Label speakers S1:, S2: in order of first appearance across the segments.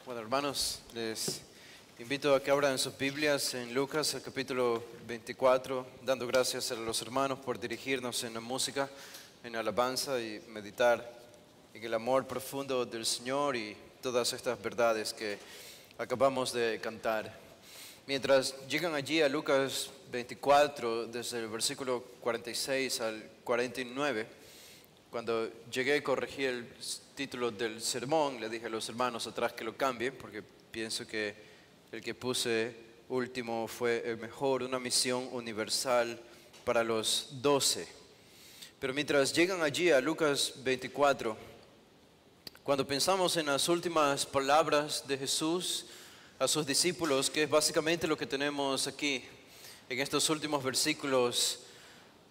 S1: Bueno, hermanos, les invito a que abran sus Biblias en Lucas, el capítulo 24, dando gracias a los hermanos por dirigirnos en la música, en alabanza y meditar en el amor profundo del Señor y todas estas verdades que acabamos de cantar. Mientras llegan allí a Lucas 24, desde el versículo 46 al 49, cuando llegué corregí el título del sermón, le dije a los hermanos atrás que lo cambien, porque pienso que el que puse último fue el mejor, una misión universal para los 12. Pero mientras llegan allí a Lucas 24, cuando pensamos en las últimas palabras de Jesús a sus discípulos, que es básicamente lo que tenemos aquí, en estos últimos versículos,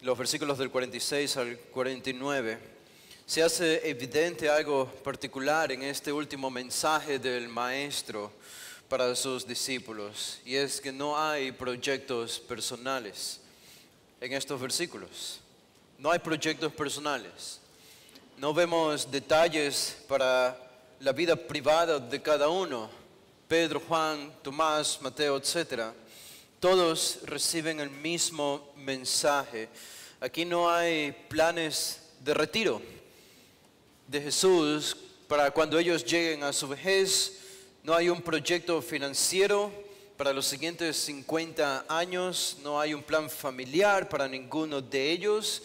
S1: los versículos del 46 al 49, se hace evidente algo particular en este último mensaje del Maestro para sus discípulos, y es que no hay proyectos personales en estos versículos. No hay proyectos personales. No vemos detalles para la vida privada de cada uno. Pedro, Juan, Tomás, Mateo, etc. Todos reciben el mismo mensaje. Aquí no hay planes de retiro de Jesús para cuando ellos lleguen a su vejez. No hay un proyecto financiero para los siguientes 50 años. No hay un plan familiar para ninguno de ellos.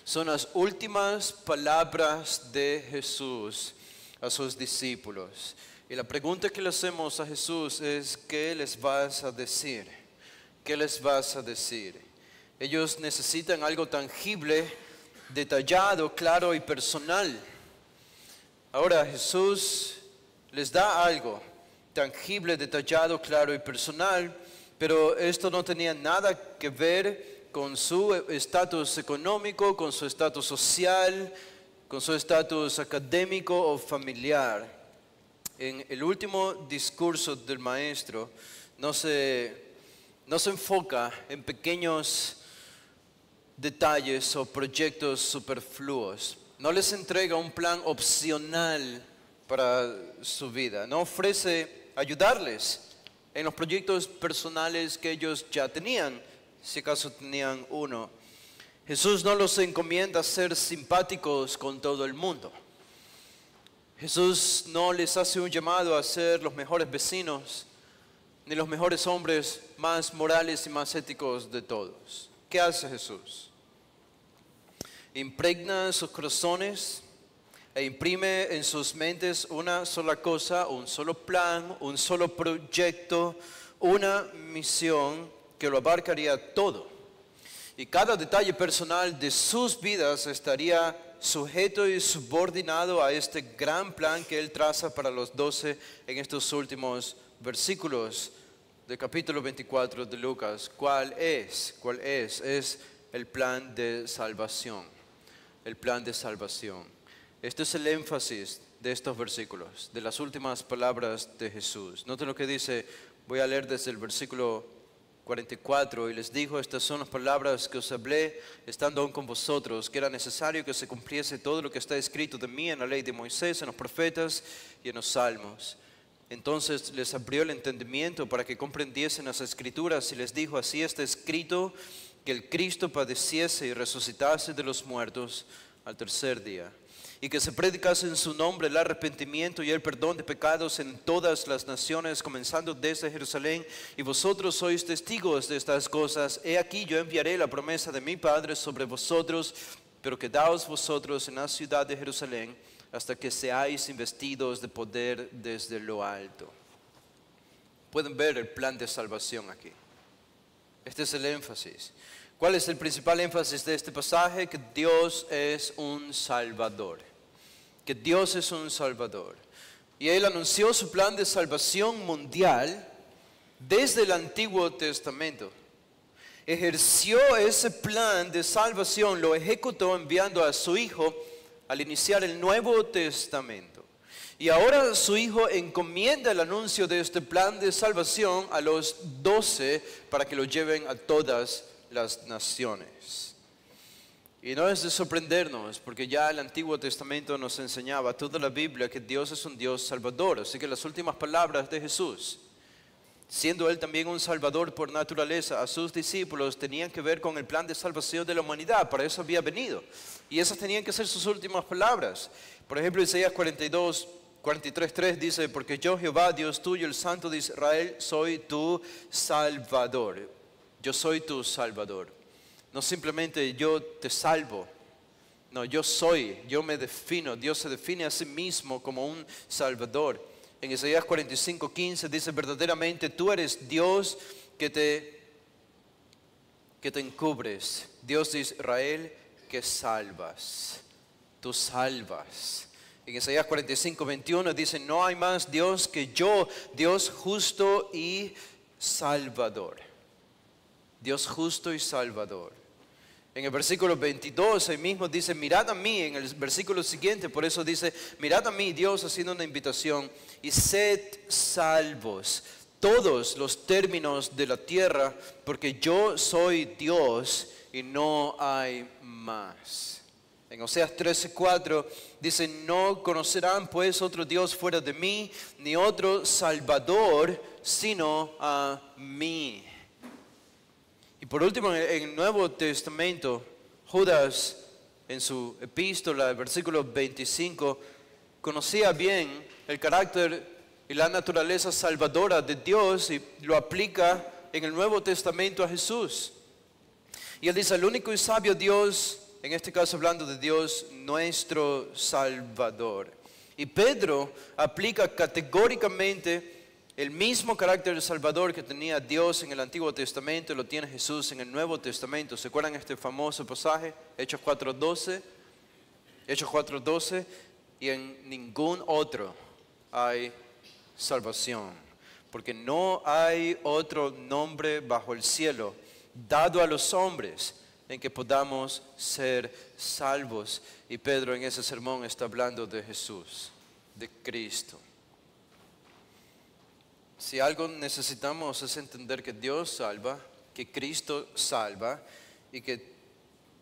S1: Son las últimas palabras de Jesús a sus discípulos. Y la pregunta que le hacemos a Jesús es: ¿qué les vas a decir? ¿Qué les vas a decir? Ellos necesitan algo tangible, detallado, claro y personal. Ahora Jesús les da algo tangible, detallado, claro y personal, pero esto no tenía nada que ver con su estatus económico, con su estatus social, con su estatus académico o familiar. En el último discurso del Maestro no se enfoca en pequeños detalles o proyectos superfluos. No les entrega un plan opcional para su vida. No ofrece ayudarles en los proyectos personales que ellos ya tenían, si acaso tenían uno. Jesús no los encomienda a ser simpáticos con todo el mundo. Jesús no les hace un llamado a ser los mejores vecinos, ni los mejores hombres más morales y más éticos de todos. ¿Qué hace Jesús? Impregna sus corazones e imprime en sus mentes una sola cosa, un solo plan, un solo proyecto, una misión que lo abarcaría todo. Y cada detalle personal de sus vidas estaría sujeto y subordinado a este gran plan que Él traza para los 12 en estos últimos versículos del capítulo 24 de Lucas. ¿Cuál es? ¿Cuál es? Es el plan de salvación. El plan de salvación. Este es el énfasis de estos versículos, de las últimas palabras de Jesús. Noten lo que dice. Voy a leer desde el versículo 44. Y les dijo: estas son las palabras que os hablé estando aún con vosotros, que era necesario que se cumpliese todo lo que está escrito de mí en la ley de Moisés, en los profetas y en los salmos. Entonces les abrió el entendimiento para que comprendiesen las escrituras, y les dijo: así está escrito, que el Cristo padeciese y resucitase de los muertos al tercer día, y que se predicase en su nombre el arrepentimiento y el perdón de pecados en todas las naciones, comenzando desde Jerusalén, y vosotros sois testigos de estas cosas. He aquí, yo enviaré la promesa de mi Padre sobre vosotros, pero quedaos vosotros en la ciudad de Jerusalén hasta que seáis investidos de poder desde lo alto. Pueden ver el plan de salvación aquí. Este es el énfasis. ¿Cuál es el principal énfasis de este pasaje? Que Dios es un Salvador. Que Dios es un Salvador. Y Él anunció su plan de salvación mundial desde el Antiguo Testamento. Ejerció ese plan de salvación, lo ejecutó enviando a su Hijo al iniciar el Nuevo Testamento. Y ahora su Hijo encomienda el anuncio de este plan de salvación a los 12 para que lo lleven a todas las naciones. Y no es de sorprendernos, porque ya el Antiguo Testamento nos enseñaba, toda la Biblia, que Dios es un Dios salvador. Así que las últimas palabras de Jesús, siendo Él también un salvador por naturaleza, a sus discípulos tenían que ver con el plan de salvación de la humanidad. Para eso había venido. Y esas tenían que ser sus últimas palabras. Por ejemplo, Isaías 43:3 dice, porque yo, Jehová, Dios tuyo, el Santo de Israel, soy tu Salvador. Yo soy tu Salvador. No simplemente yo te salvo. No, yo soy, yo me defino. Dios se define a sí mismo como un Salvador. En Isaías 45:15 dice, verdaderamente tú eres Dios que te encubres. Dios de Israel que salvas. Tú salvas. En Isaías 45:21 dice, no hay más Dios que yo, Dios justo y salvador. Dios justo y salvador. En el versículo 22 ahí mismo dice, mirad a mí, en el versículo siguiente, por eso dice, mirad a mí, Dios haciendo una invitación, y sed salvos, todos los términos de la tierra, porque yo soy Dios y no hay más. En Oseas 13:4 dice, no conocerán pues otro Dios fuera de mí, ni otro Salvador, sino a mí. Y por último, en el Nuevo Testamento, Judas, en su epístola, el versículo 25, conocía bien el carácter y la naturaleza salvadora de Dios y lo aplica en el Nuevo Testamento a Jesús. Y él dice, el único y sabio Dios, en este caso hablando de Dios, nuestro Salvador. Y Pedro aplica categóricamente el mismo carácter salvador que tenía Dios en el Antiguo Testamento, lo tiene Jesús en el Nuevo Testamento. ¿Se acuerdan este famoso pasaje? Hechos 4:12. Hechos 4:12. Y en ningún otro hay salvación. Porque no hay otro nombre bajo el cielo dado a los hombres en que podamos ser salvos. Y Pedro en ese sermón está hablando de Jesús, de Cristo. Si algo necesitamos es entender que Dios salva, que Cristo salva y que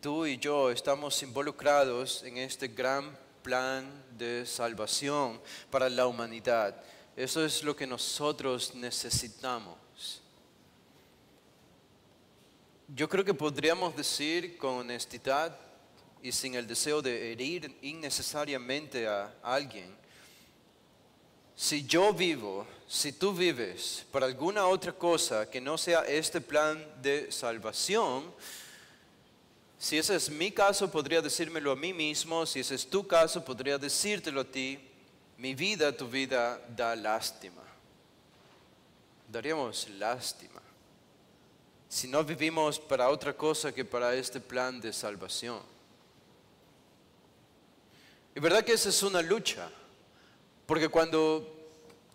S1: tú y yo estamos involucrados en este gran plan de salvación para la humanidad. Eso es lo que nosotros necesitamos. Yo creo que podríamos decir con honestidad y sin el deseo de herir innecesariamente a alguien, si yo vivo, si tú vives para alguna otra cosa que no sea este plan de salvación, si ese es mi caso, podría decírmelo a mí mismo. Si ese es tu caso, podría decírtelo a ti. Mi vida, tu vida, da lástima. Daríamos lástima si no vivimos para otra cosa que para este plan de salvación. Y verdad que esa es una lucha. Porque cuando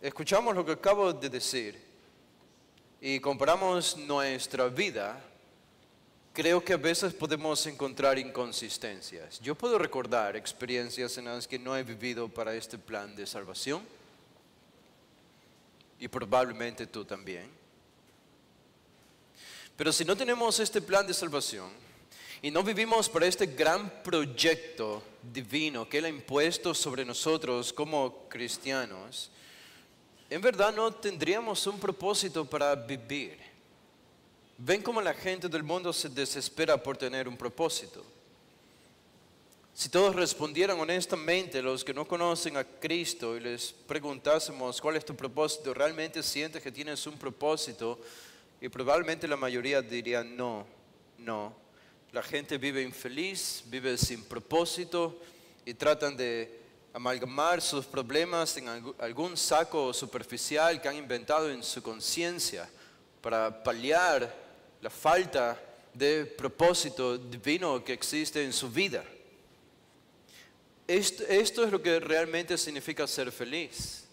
S1: escuchamos lo que acabo de decir y comparamos nuestra vida, creo que a veces podemos encontrar inconsistencias. Yo puedo recordar experiencias en las que no he vivido para este plan de salvación y probablemente tú también. Pero si no tenemos este plan de salvación y no vivimos para este gran proyecto divino que Él ha impuesto sobre nosotros como cristianos, en verdad no tendríamos un propósito para vivir. Ven cómo la gente del mundo se desespera por tener un propósito. Si todos respondieran honestamente, los que no conocen a Cristo, y les preguntásemos cuál es tu propósito, ¿realmente sientes que tienes un propósito? Y probablemente la mayoría diría no. La gente vive infeliz, vive sin propósito y tratan de amalgamar sus problemas en algún saco superficial que han inventado en su conciencia para paliar la falta de propósito divino que existe en su vida. Esto es lo que realmente significa ser feliz,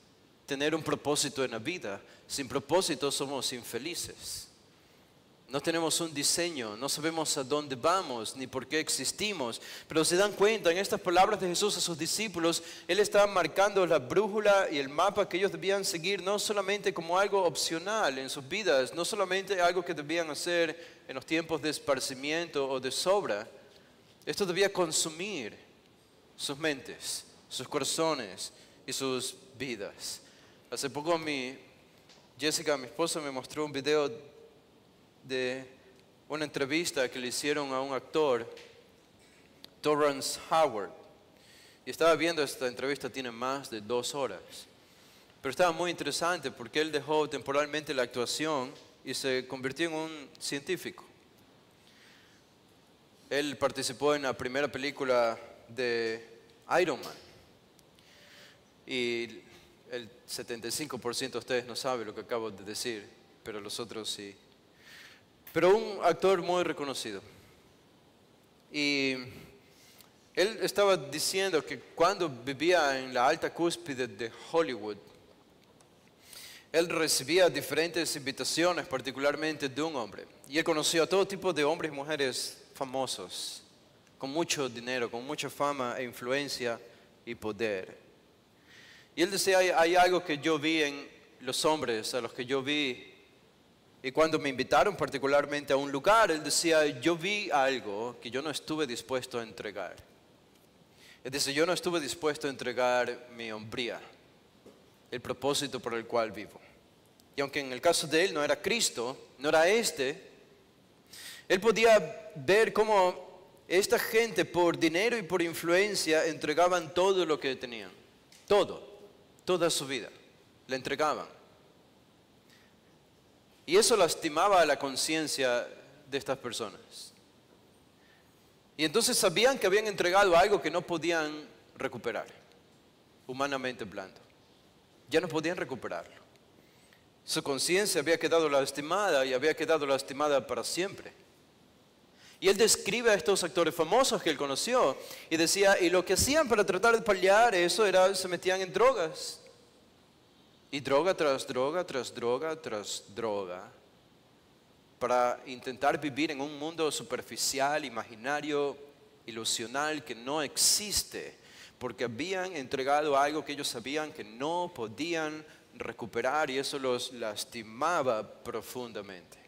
S1: tener un propósito en la vida. Sin propósito somos infelices. No tenemos un diseño, no sabemos a dónde vamos ni por qué existimos. Pero se dan cuenta, en estas palabras de Jesús a sus discípulos, Él está marcando la brújula y el mapa que ellos debían seguir, no solamente como algo opcional en sus vidas, no solamente algo que debían hacer en los tiempos de esparcimiento o de sobra, Esto debía consumir sus mentes, sus corazones y sus vidas. Hace poco Jessica, mi esposa, me mostró un video de una entrevista que le hicieron a un actor, Torrance Howard. Y estaba viendo esta entrevista, tiene más de 2 horas. Pero estaba muy interesante porque él dejó temporalmente la actuación y se convirtió en un científico. Él participó en la primera película de Iron Man. Y el 75% de ustedes no sabe lo que acabo de decir, pero los otros sí. Pero un actor muy reconocido. Y él estaba diciendo que cuando vivía en la alta cúspide de Hollywood, él recibía diferentes invitaciones, particularmente de un hombre. Y él conoció a todo tipo de hombres y mujeres famosos, con mucho dinero, con mucha fama e influencia y poder. Y él decía, hay algo que yo vi en los hombres a los que yo vi. Y cuando me invitaron particularmente a un lugar, él decía, yo vi algo que yo no estuve dispuesto a entregar. Es decir, yo no estuve dispuesto a entregar mi hombría, el propósito por el cual vivo. Y aunque en el caso de él no era Cristo, no era él podía ver cómo esta gente por dinero y por influencia entregaban todo lo que tenían. Toda su vida, la entregaban. Y eso lastimaba la conciencia de estas personas. Y entonces sabían que habían entregado algo que no podían recuperar, humanamente hablando. Ya no podían recuperarlo. Su conciencia había quedado lastimada y había quedado lastimada para siempre. Y él describe a estos actores famosos que él conoció y decía, y lo que hacían para tratar de paliar eso era, se metían en drogas. Y droga tras droga, tras droga, tras droga, para intentar vivir en un mundo superficial, imaginario, ilusional, que no existe, porque habían entregado algo que ellos sabían que no podían recuperar y eso los lastimaba profundamente.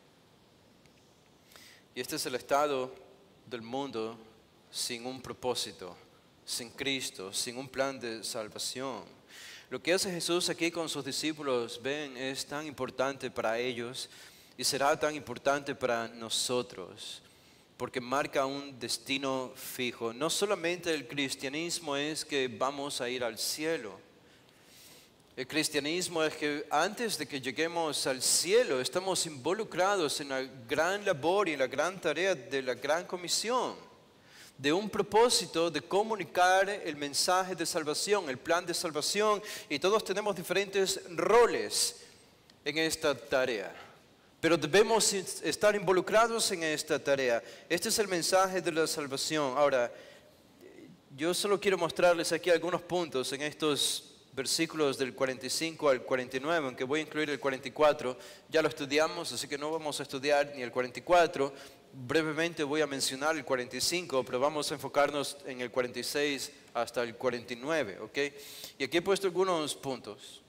S1: Y este es el estado del mundo sin un propósito, sin Cristo, sin un plan de salvación. Lo que hace Jesús aquí con sus discípulos, ven, es tan importante para ellos y será tan importante para nosotros, porque marca un destino fijo. No solamente el cristianismo es que vamos a ir al cielo. El cristianismo es que antes de que lleguemos al cielo estamos involucrados en la gran labor y la gran tarea de la gran comisión, de un propósito de comunicar el mensaje de salvación, el plan de salvación, y todos tenemos diferentes roles en esta tarea. Pero debemos estar involucrados en esta tarea. Este es el mensaje de la salvación. Ahora, yo solo quiero mostrarles aquí algunos puntos en estos versículos del 45 al 49, aunque voy a incluir el 44. Ya lo estudiamos, así que no vamos a estudiar ni el 44. Brevemente voy a mencionar el 45, pero vamos a enfocarnos en el 46 hasta el 49, ¿ok? Y aquí he puesto algunos puntos.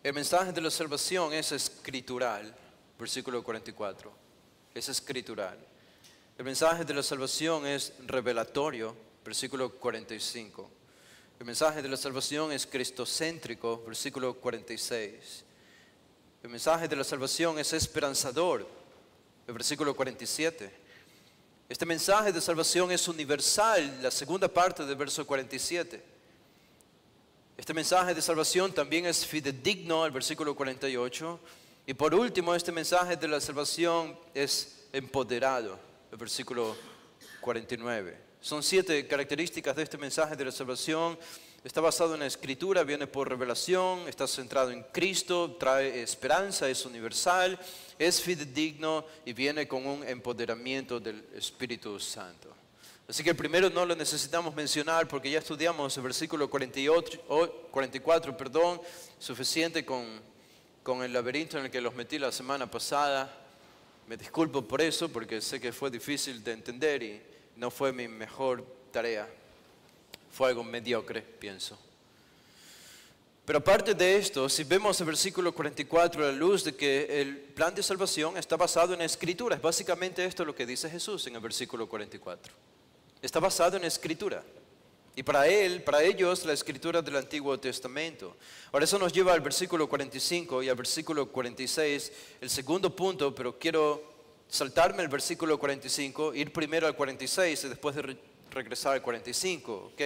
S1: El mensaje de la salvación es escritural, versículo 44. Es escritural. El mensaje de la salvación es revelatorio, versículo 45. El mensaje de la salvación es cristocéntrico, versículo 46. El mensaje de la salvación es esperanzador, el versículo 47. Este mensaje de salvación es universal, la segunda parte del verso 47. Este mensaje de salvación también es fidedigno, el versículo 48. Y por último, este mensaje de la salvación es empoderado, el versículo 49. Son 7 características de este mensaje de la salvación. Está basado en la Escritura, viene por revelación, está centrado en Cristo, trae esperanza, es universal, es fidedigno y viene con un empoderamiento del Espíritu Santo. Así que el primero no lo necesitamos mencionar porque ya estudiamos el versículo 44, suficiente con el laberinto en el que los metí la semana pasada. Me disculpo por eso porque sé que fue difícil de entender y no fue mi mejor tarea. Fue algo mediocre, pienso. Pero aparte de esto, si vemos el versículo 44 a la luz de que el plan de salvación está basado en la Escritura, es básicamente esto lo que dice Jesús en el versículo 44. Está basado en la Escritura. Y para ellos, la Escritura del Antiguo Testamento. Ahora eso nos lleva al versículo 45 y al versículo 46, el segundo punto, pero quiero saltarme el versículo 45, ir primero al 46 y después regresar al 45, ¿ok?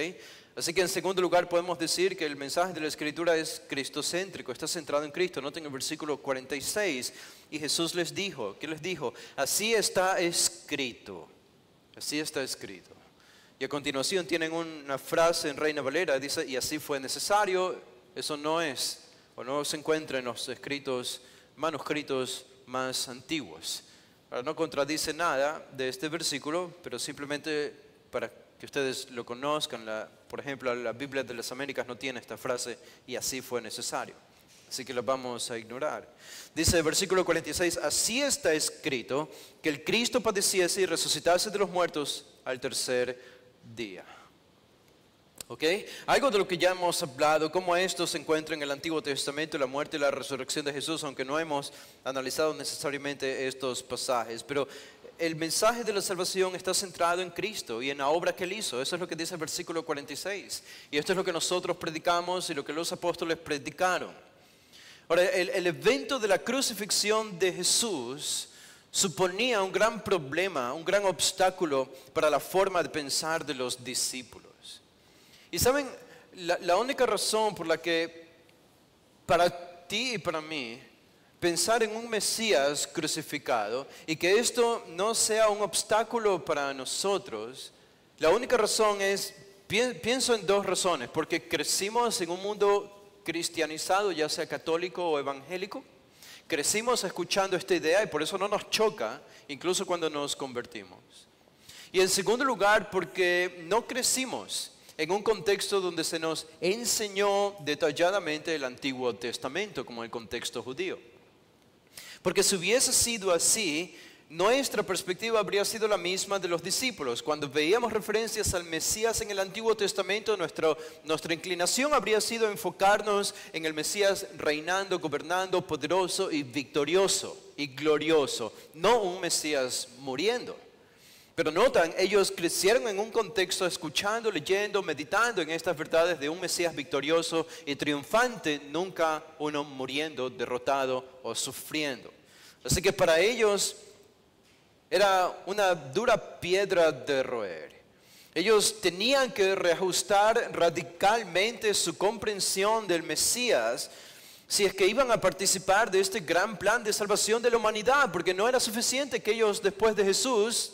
S1: Así que en segundo lugar podemos decir que el mensaje de la Escritura es cristocéntrico, está centrado en Cristo. Noten el versículo 46, y Jesús les dijo, ¿qué les dijo? Así está escrito, así está escrito. Y a continuación tienen una frase en Reina Valera, dice, y así fue necesario. Eso no es, o no se encuentra en los manuscritos más antiguos. Ahora, no contradice nada de este versículo, pero simplemente para que ustedes lo conozcan, por ejemplo, la Biblia de las Américas no tiene esta frase, y así fue necesario. Así que la vamos a ignorar. Dice el versículo 46, así está escrito, que el Cristo padeciese y resucitase de los muertos al tercer día. ¿Ok? Algo de lo que ya hemos hablado, cómo esto se encuentra en el Antiguo Testamento, la muerte y la resurrección de Jesús, aunque no hemos analizado necesariamente estos pasajes, pero el mensaje de la salvación está centrado en Cristo y en la obra que Él hizo. Eso es lo que dice el versículo 46. Y esto es lo que nosotros predicamos y lo que los apóstoles predicaron. Ahora, el evento de la crucifixión de Jesús suponía un gran problema, un gran obstáculo para la forma de pensar de los discípulos. Y saben, la única razón por la que para ti y para mí pensar en un Mesías crucificado y que esto no sea un obstáculo para nosotros, la única razón es, pienso en dos razones, porque crecimos en un mundo cristianizado, ya sea católico o evangélico. Crecimos escuchando esta idea y por eso no nos choca, incluso cuando nos convertimos. Y en segundo lugar, porque no crecimos en un contexto donde se nos enseñó detalladamente el Antiguo Testamento, como el contexto judío. Porque si hubiese sido así, nuestra perspectiva habría sido la misma de los discípulos. Cuando veíamos referencias al Mesías en el Antiguo Testamento, nuestra inclinación habría sido enfocarnos en el Mesías reinando, gobernando, poderoso y victorioso y glorioso, no un Mesías muriendo. Pero notan, ellos crecieron en un contexto escuchando, leyendo, meditando en estas verdades de un Mesías victorioso y triunfante, nunca uno muriendo, derrotado o sufriendo. Así que para ellos era una dura piedra de roer. Ellos tenían que reajustar radicalmente su comprensión del Mesías si es que iban a participar de este gran plan de salvación de la humanidad, porque no era suficiente que ellos después de Jesús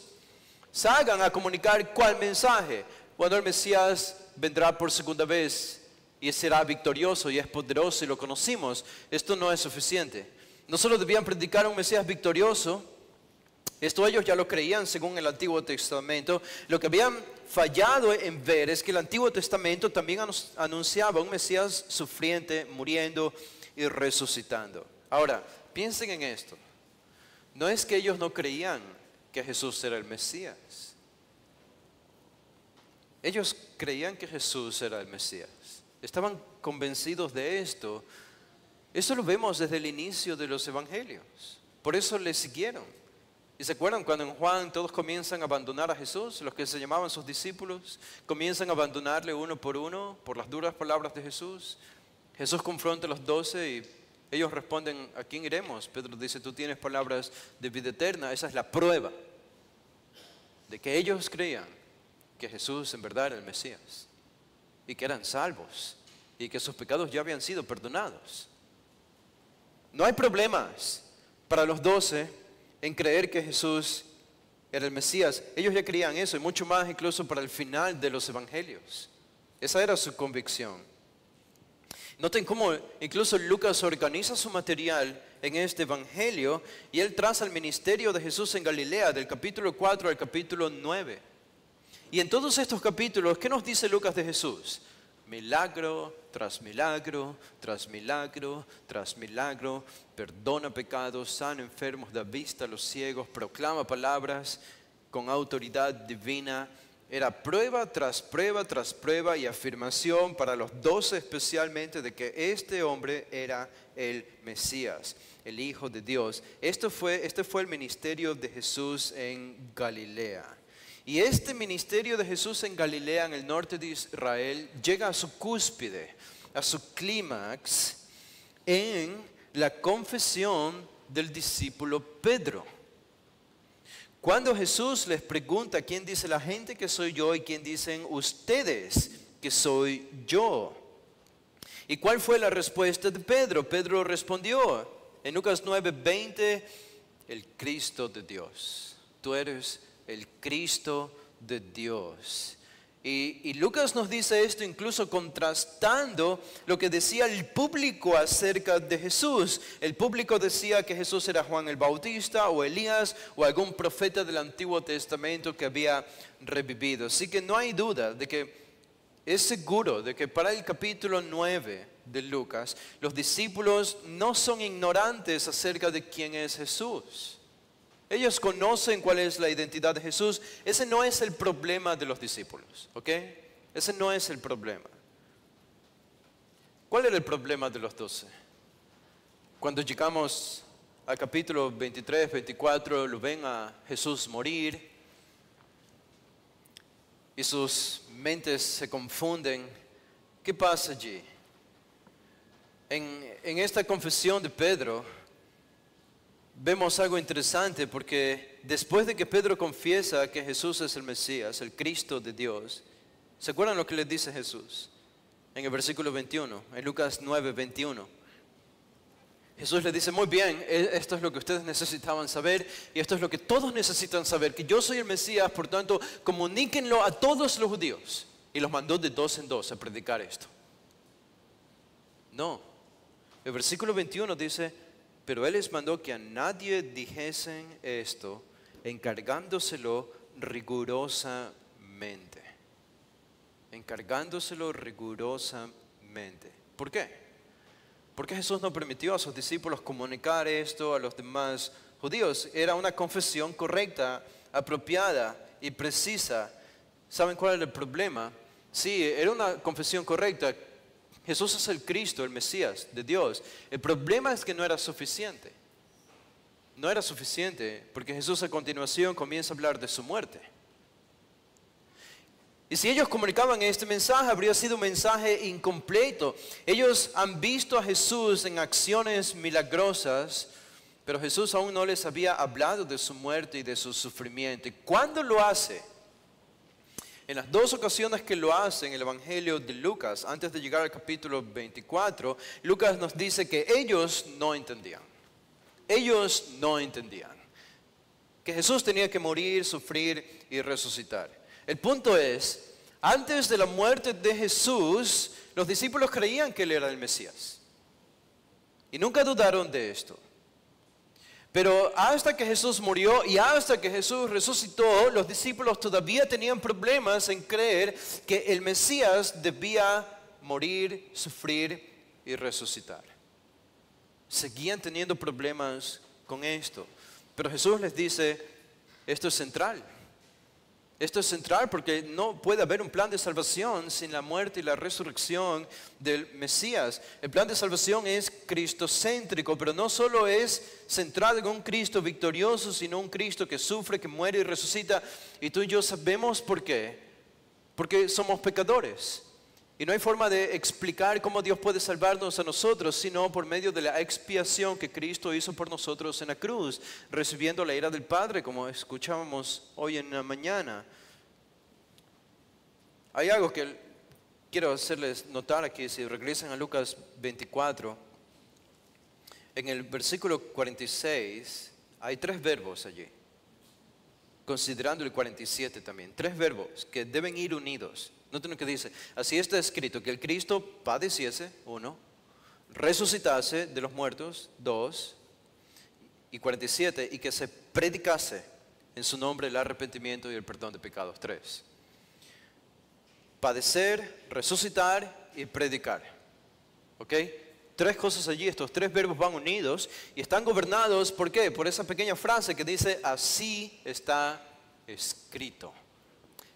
S1: salgan a comunicar cuál mensaje. Bueno, el Mesías vendrá por segunda vez y será victorioso y es poderoso y lo conocimos. Esto no es suficiente. No solo debían predicar un Mesías victorioso, esto ellos ya lo creían según el Antiguo Testamento. Lo que habían fallado en ver es que el Antiguo Testamento también anunciaba un Mesías sufriente, muriendo y resucitando. Ahora, piensen en esto. No es que ellos no creían que Jesús era el Mesías. Ellos creían que Jesús era el Mesías. Estaban convencidos de esto. Esto lo vemos desde el inicio de los evangelios. Por eso le siguieron. ¿Y se acuerdan cuando en Juan todos comienzan a abandonar a Jesús? Los que se llamaban sus discípulos comienzan a abandonarle uno por uno por las duras palabras de Jesús. Jesús confronta a los 12 y ellos responden, ¿a quién iremos? Pedro dice, tú tienes palabras de vida eterna. Esa es la prueba de que ellos creían que Jesús en verdad era el Mesías y que eran salvos y que sus pecados ya habían sido perdonados. No hay problemas para los 12 en creer que Jesús era el Mesías. Ellos ya creían eso y mucho más incluso para el final de los evangelios. Esa era su convicción. Noten cómo incluso Lucas organiza su material en este evangelio y él traza el ministerio de Jesús en Galilea del capítulo 4 al capítulo 9. Y en todos estos capítulos, ¿qué nos dice Lucas de Jesús? Milagro tras milagro, tras milagro, tras milagro, perdona pecados, sana enfermos, da vista a los ciegos, proclama palabras con autoridad divina. Era prueba tras prueba tras prueba y afirmación para los 12 especialmente de que este hombre era el Mesías, el Hijo de Dios. Este fue el ministerio de Jesús en Galilea. Y este ministerio de Jesús en Galilea, en el norte de Israel, llega a su cúspide, a su clímax, en la confesión del discípulo Pedro. Cuando Jesús les pregunta, ¿quién dice la gente que soy yo y quién dicen ustedes que soy yo? ¿Y cuál fue la respuesta de Pedro? Pedro respondió en Lucas 9:20, el Cristo de Dios. Tú eres el Cristo de Dios. Y Lucas nos dice esto incluso contrastando lo que decía el público acerca de Jesús. El público decía que Jesús era Juan el Bautista o Elías o algún profeta del Antiguo Testamento que había revivido. Así que no hay duda de que es seguro de que para el capítulo 9 de Lucas, los discípulos no son ignorantes acerca de quién es Jesús. Ellos conocen cuál es la identidad de Jesús. Ese no es el problema de los discípulos, ¿ok? Ese no es el problema. ¿Cuál era el problema de los 12? Cuando llegamos al capítulo 23, 24, lo ven a Jesús morir y sus mentes se confunden. ¿Qué pasa allí? En esta confesión de Pedro, vemos algo interesante porque después de que Pedro confiesa que Jesús es el Mesías, el Cristo de Dios, ¿se acuerdan lo que les dice Jesús? En el versículo 21, en Lucas 9, 21. Jesús les dice, muy bien, esto es lo que ustedes necesitaban saber y esto es lo que todos necesitan saber, que yo soy el Mesías, por tanto, comuníquenlo a todos los judíos. Y los mandó de 2 en 2 a predicar esto. No, el versículo 21 dice, pero Él les mandó que a nadie dijesen esto, encargándoselo rigurosamente. Encargándoselo rigurosamente. ¿Por qué? Porque Jesús no permitió a sus discípulos comunicar esto a los demás judíos. Era una confesión correcta, apropiada y precisa. ¿Saben cuál era el problema? Sí, era una confesión correcta. Jesús es el Cristo, el Mesías de Dios. El problema es que no era suficiente. No era suficiente porque Jesús a continuación comienza a hablar de su muerte. Y si ellos comunicaban este mensaje, habría sido un mensaje incompleto. Ellos han visto a Jesús en acciones milagrosas, pero Jesús aún no les había hablado de su muerte y de su sufrimiento. ¿Y cuándo lo hace? En las 2 ocasiones que lo hace en el Evangelio de Lucas, antes de llegar al capítulo 24, Lucas nos dice que ellos no entendían. Ellos no entendían que Jesús tenía que morir, sufrir y resucitar. El punto es, antes de la muerte de Jesús, los discípulos creían que Él era el Mesías. Y nunca dudaron de esto. Pero hasta que Jesús murió y hasta que Jesús resucitó, los discípulos todavía tenían problemas en creer que el Mesías debía morir, sufrir y resucitar. Seguían teniendo problemas con esto. Pero Jesús les dice, esto es central. Esto es central porque no puede haber un plan de salvación sin la muerte y la resurrección del Mesías. El plan de salvación es cristocéntrico, pero no solo es centrado en un Cristo victorioso, sino un Cristo que sufre, que muere y resucita. Y tú y yo sabemos por qué. Porque somos pecadores. Y no hay forma de explicar cómo Dios puede salvarnos a nosotros, sino por medio de la expiación que Cristo hizo por nosotros en la cruz, recibiendo la ira del Padre, como escuchábamos hoy en la mañana. Hay algo que quiero hacerles notar aquí, si regresan a Lucas 24, en el versículo 46, hay 3 verbos allí, considerando el 47 también, 3 verbos que deben ir unidos. Noten lo que dice, así está escrito, que el Cristo padeciese, 1, resucitase de los muertos, 2, y 47, y que se predicase en su nombre el arrepentimiento y el perdón de pecados, 3. Padecer, resucitar y predicar. ¿Ok? 3 cosas allí, estos 3 verbos van unidos y están gobernados, ¿por qué? Por esa pequeña frase que dice, así está escrito.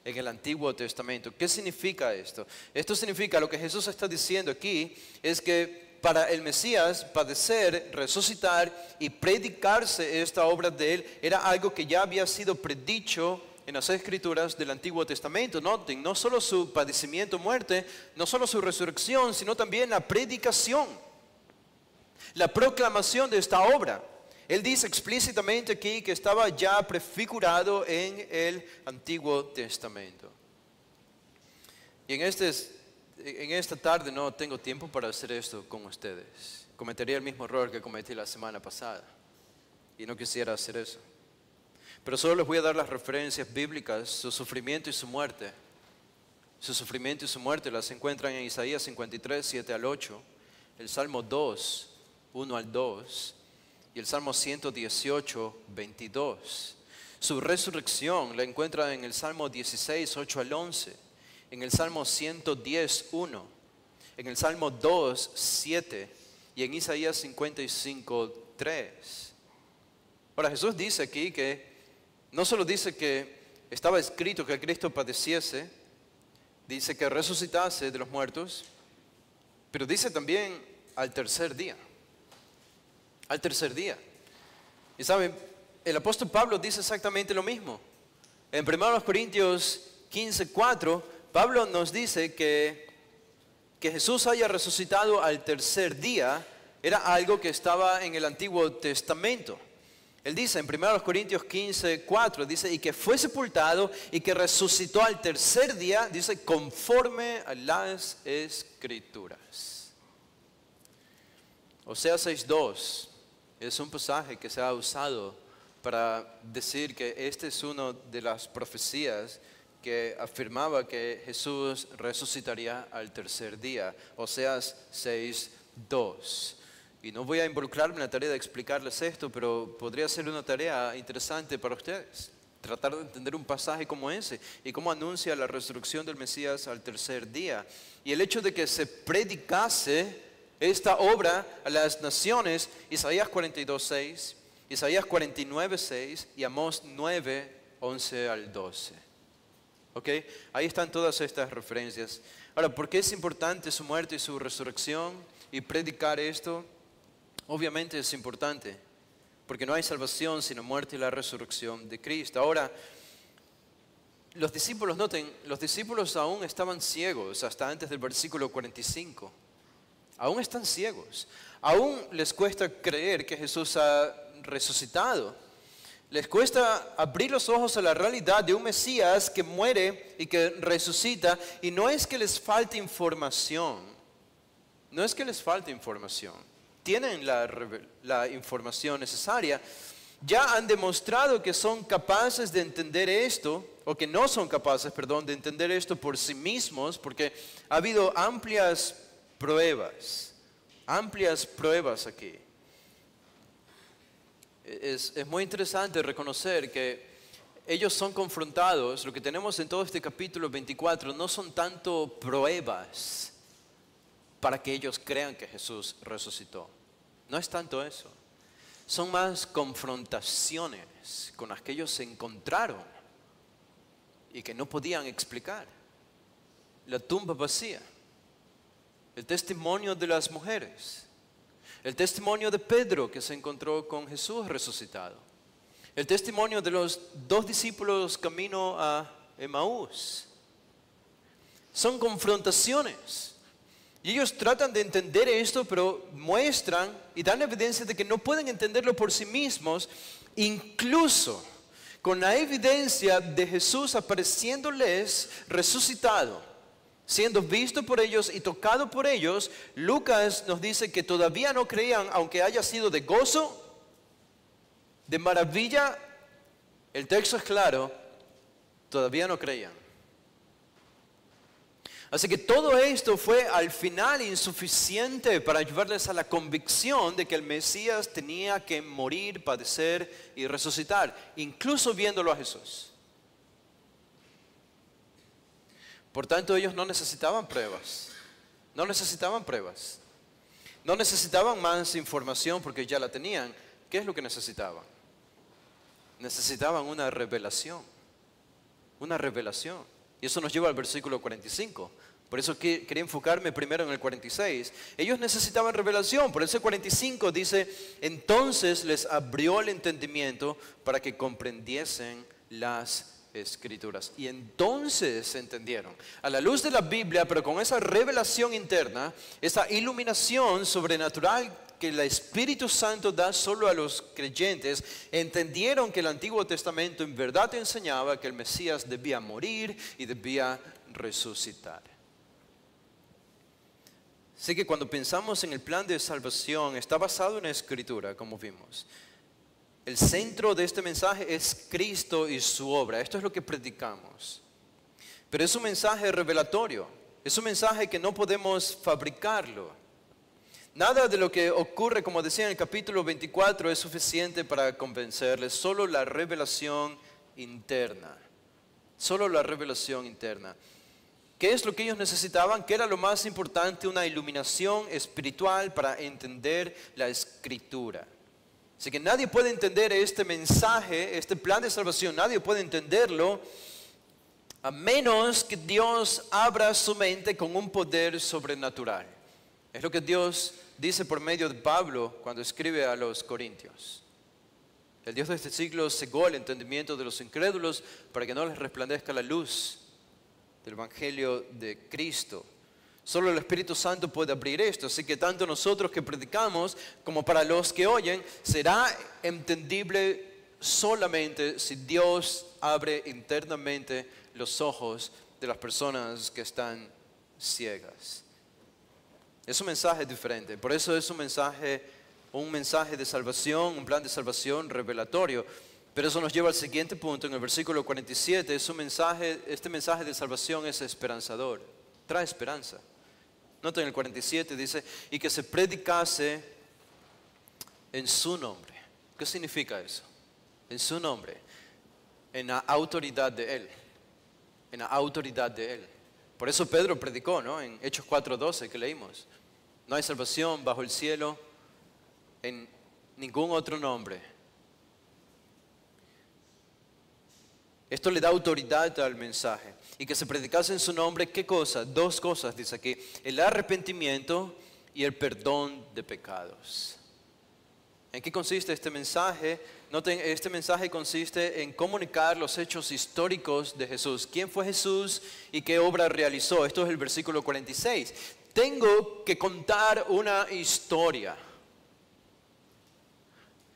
S1: en el Antiguo Testamento. ¿Qué significa esto? Esto significa, lo que Jesús está diciendo aquí, es que para el Mesías padecer, resucitar y predicarse esta obra de Él era algo que ya había sido predicho en las Escrituras del Antiguo Testamento. Noten, no solo su padecimiento, muerte, no solo su resurrección, sino también la predicación, la proclamación de esta obra. Él dice explícitamente aquí que estaba ya prefigurado en el Antiguo Testamento. Y en esta tarde no tengo tiempo para hacer esto con ustedes. Cometería el mismo error que cometí la semana pasada. Y no quisiera hacer eso. Pero solo les voy a dar las referencias bíblicas, su sufrimiento y su muerte. Su sufrimiento y su muerte las encuentran en Isaías 53, 7 al 8, el Salmo 2, 1 al 2, y el Salmo 118, 22. Su resurrección la encuentran en el Salmo 16, 8 al 11, en el Salmo 110, 1, en el Salmo 2, 7 y en Isaías 55, 3. Ahora Jesús dice aquí que no solo dice que estaba escrito que Cristo padeciese, dice que resucitase de los muertos, pero dice también al tercer día. Al tercer día. Y saben, el apóstol Pablo dice exactamente lo mismo. En 1 Corintios 15, 4, Pablo nos dice que Jesús haya resucitado al tercer día era algo que estaba en el Antiguo Testamento. Él dice en 1 Corintios 15, 4, dice, y que fue sepultado y que resucitó al tercer día, dice, conforme a las Escrituras. Oseas 6:2 es un pasaje que se ha usado para decir que este es una de las profecías que afirmaba que Jesús resucitaría al tercer día. Oseas 6:2. Y no voy a involucrarme en la tarea de explicarles esto, pero podría ser una tarea interesante para ustedes. Tratar de entender un pasaje como ese y cómo anuncia la resurrección del Mesías al tercer día. Y el hecho de que se predicase esta obra a las naciones, Isaías 42:6, Isaías 49:6 y Amós 9:11 al 12. ¿Ok? Ahí están todas estas referencias. Ahora, ¿por qué es importante su muerte y su resurrección y predicar esto? Obviamente es importante, porque no hay salvación sino muerte y la resurrección de Cristo. Ahora, los discípulos, noten, los discípulos aún estaban ciegos hasta antes del versículo 45. Aún están ciegos. Aún les cuesta creer que Jesús ha resucitado. Les cuesta abrir los ojos a la realidad de un Mesías que muere y que resucita. Y no es que les falte información. No es que les falte información. Tienen la información necesaria. Ya han demostrado que son capaces de entender esto, o que no son capaces, perdón, de entender esto por sí mismos, porque ha habido amplias pruebas aquí. Es muy interesante reconocer que ellos son confrontados. Lo que tenemos en todo este capítulo 24 no son tanto pruebas para que ellos crean que Jesús resucitó. No es tanto eso. Son más confrontaciones con las que ellos se encontraron y que no podían explicar. La tumba vacía, el testimonio de las mujeres, el testimonio de Pedro que se encontró con Jesús resucitado, el testimonio de los 2 discípulos camino a Emaús. Son confrontaciones. Y ellos tratan de entender esto, pero muestran y dan evidencia de que no pueden entenderlo por sí mismos, incluso con la evidencia de Jesús apareciéndoles resucitado, siendo visto por ellos y tocado por ellos. Lucas nos dice que todavía no creían, aunque haya sido de gozo, de maravilla. El texto es claro, todavía no creían. Así que todo esto fue al final insuficiente para llevarles a la convicción de que el Mesías tenía que morir, padecer y resucitar, incluso viéndolo a Jesús. Por tanto, ellos no necesitaban pruebas. No necesitaban pruebas. No necesitaban más información porque ya la tenían. ¿Qué es lo que necesitaban? Necesitaban una revelación. una revelación. Y eso nos lleva al versículo 45. Por eso quería enfocarme primero en el 46. Ellos necesitaban revelación. Por eso el 45 dice, entonces les abrió el entendimiento para que comprendiesen las Escrituras. Y entonces entendieron. A la luz de la Biblia, pero con esa revelación interna, esa iluminación sobrenatural que el Espíritu Santo da solo a los creyentes, entendieron que el Antiguo Testamento en verdad enseñaba que el Mesías debía morir y debía resucitar. Así que cuando pensamos en el plan de salvación, está basado en la Escritura, como vimos. El centro de este mensaje es Cristo y su obra. Esto es lo que predicamos. Pero es un mensaje revelatorio. Es un mensaje que no podemos fabricarlo. Nada de lo que ocurre, como decía en el capítulo 24, es suficiente para convencerles. Solo la revelación interna. Solo la revelación interna. ¿Qué es lo que ellos necesitaban? ¿Qué era lo más importante? Una iluminación espiritual para entender la Escritura. Así que nadie puede entender este mensaje, este plan de salvación, nadie puede entenderlo a menos que Dios abra su mente con un poder sobrenatural. Es lo que Dios dice por medio de Pablo cuando escribe a los Corintios. El Dios de este siglo cegó el entendimiento de los incrédulos para que no les resplandezca la luz del Evangelio de Cristo. Solo el Espíritu Santo puede abrir esto, así que tanto nosotros que predicamos como para los que oyen, será entendible solamente si Dios abre internamente los ojos de las personas que están ciegas. Es un mensaje diferente, por eso es un mensaje de salvación, un plan de salvación revelatorio. Pero eso nos lleva al siguiente punto, en el versículo 47, este mensaje de salvación es esperanzador, trae esperanza. Nota en el 47 dice, y que se predicase en su nombre. ¿Qué significa eso? En su nombre, en la autoridad de Él, en la autoridad de Él. Por eso Pedro predicó, ¿no? En Hechos 4:12 que leímos. No hay salvación bajo el cielo en ningún otro nombre. Esto le da autoridad al mensaje. Y que se predicase en su nombre, ¿qué cosa? Dos cosas, dice aquí. El arrepentimiento y el perdón de pecados. ¿En qué consiste este mensaje? Noten, este mensaje consiste en comunicar los hechos históricos de Jesús. ¿Quién fue Jesús y qué obra realizó? Esto es el versículo 46. Tengo que contar una historia.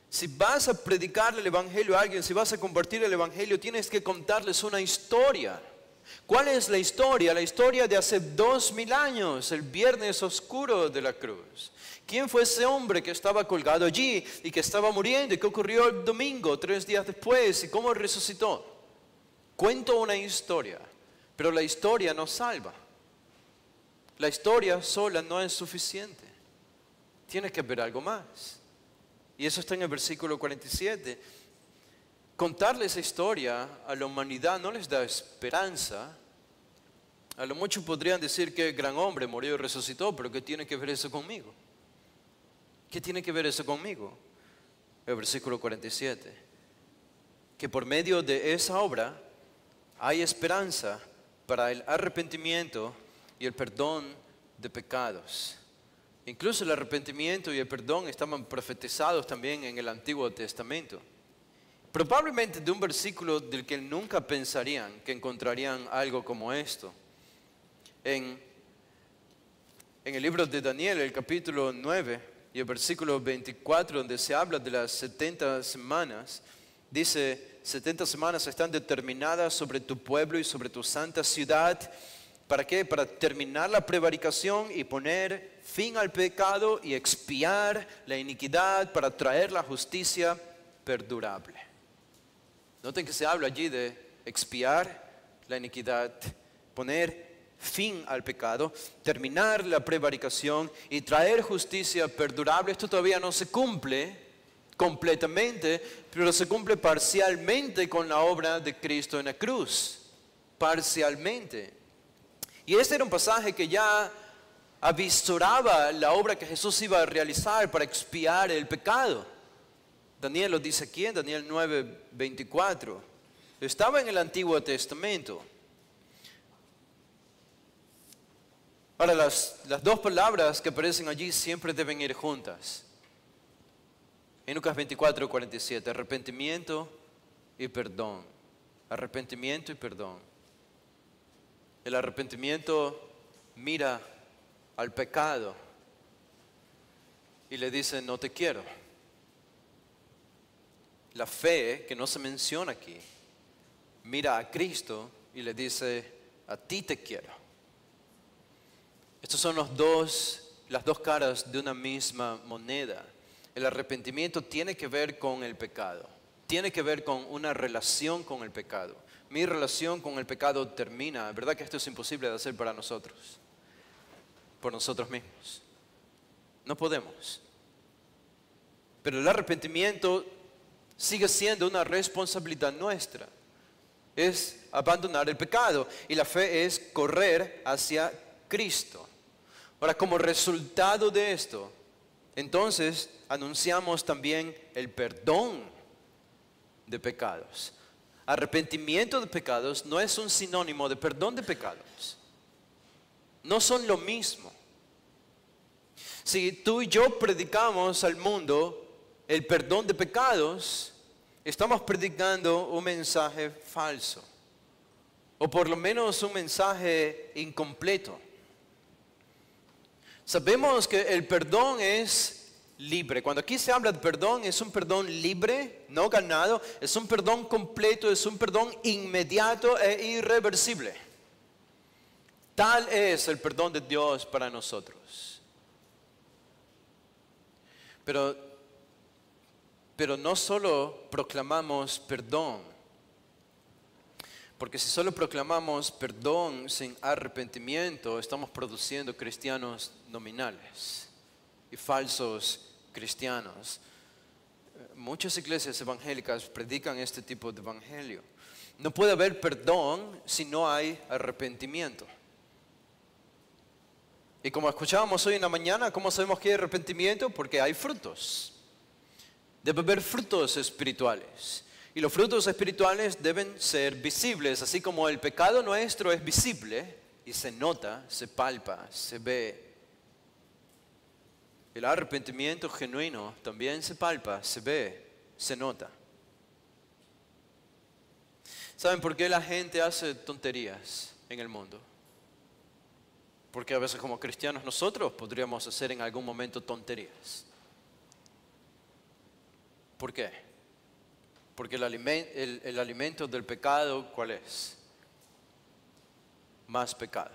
S1: Si vas a predicarle el Evangelio a alguien, si vas a compartir el Evangelio, tienes que contarles una historia. ¿Cuál es la historia? La historia de hace 2000 años, el viernes oscuro de la cruz. ¿Quién fue ese hombre que estaba colgado allí y que estaba muriendo? ¿Y qué ocurrió el domingo, 3 días después? ¿Y cómo resucitó? Cuento una historia, pero la historia no salva. La historia sola no es suficiente. Tiene que haber algo más. Y eso está en el versículo 47. Contarle esa historia a la humanidad no les da esperanza. A lo mucho podrían decir que el gran hombre murió y resucitó, pero ¿qué tiene que ver eso conmigo? ¿Qué tiene que ver eso conmigo? El versículo 47. Que por medio de esa obra hay esperanza para el arrepentimiento y el perdón de pecados. Incluso el arrepentimiento y el perdón estaban profetizados también en el Antiguo Testamento. Probablemente de un versículo del que nunca pensarían que encontrarían algo como esto. En el libro de Daniel, el capítulo 9 y el versículo 24, donde se habla de las 70 semanas, dice, 70 semanas están determinadas sobre tu pueblo y sobre tu santa ciudad. ¿Para qué? Para terminar la prevaricación y poner fin al pecado y expiar la iniquidad, para traer la justicia perdurable. Noten que se habla allí de expiar la iniquidad, poner fin al pecado, terminar la prevaricación y traer justicia perdurable. Esto todavía no se cumple completamente, pero se cumple parcialmente con la obra de Cristo en la cruz. Parcialmente. Y este era un pasaje que ya avisoraba la obra que Jesús iba a realizar para expiar el pecado. Daniel lo dice aquí en Daniel 9:24. Estaba en el Antiguo Testamento. Ahora, las dos palabras que aparecen allí siempre deben ir juntas. En Lucas 24:47, arrepentimiento y perdón. Arrepentimiento y perdón. El arrepentimiento mira al pecado y le dice, no te quiero. La fe, que no se menciona aquí, mira a Cristo y le dice, a ti te quiero. Estas son las dos caras de una misma moneda. El arrepentimiento tiene que ver con el pecado. Tiene que ver con una relación con el pecado. Mi relación con el pecado termina. ¿Verdad que esto es imposible de hacer para nosotros? Por nosotros mismos. No podemos. Pero el arrepentimiento sigue siendo una responsabilidad nuestra. Es abandonar el pecado. Y la fe es correr hacia Cristo. Ahora, como resultado de esto, entonces anunciamos también el perdón de pecados. Arrepentimiento de pecados no es un sinónimo de perdón de pecados. No son lo mismo. Si tú y yo predicamos al mundo el perdón de pecados, estamos predicando un mensaje falso. O por lo menos un mensaje incompleto. Sabemos que el perdón es libre. Cuando aquí se habla de perdón, es un perdón libre, no ganado. Es un perdón completo, es un perdón inmediato e irreversible. Tal es el perdón de Dios para nosotros. Pero no solo proclamamos perdón. Porque si solo proclamamos perdón sin arrepentimiento, estamos produciendo cristianos nominales y falsos cristianos. Muchas iglesias evangélicas predican este tipo de evangelio. No puede haber perdón si no hay arrepentimiento. Y como escuchábamos hoy en la mañana, ¿cómo sabemos que hay arrepentimiento? Porque hay frutos. Debe haber frutos espirituales. Y los frutos espirituales deben ser visibles, así como el pecado nuestro es visible y se nota, se palpa, se ve. El arrepentimiento genuino también se palpa, se ve, se nota. ¿Saben por qué la gente hace tonterías en el mundo? Porque a veces como cristianos nosotros podríamos hacer en algún momento tonterías. ¿Por qué? Porque el alimento del pecado, ¿cuál es? Más pecado.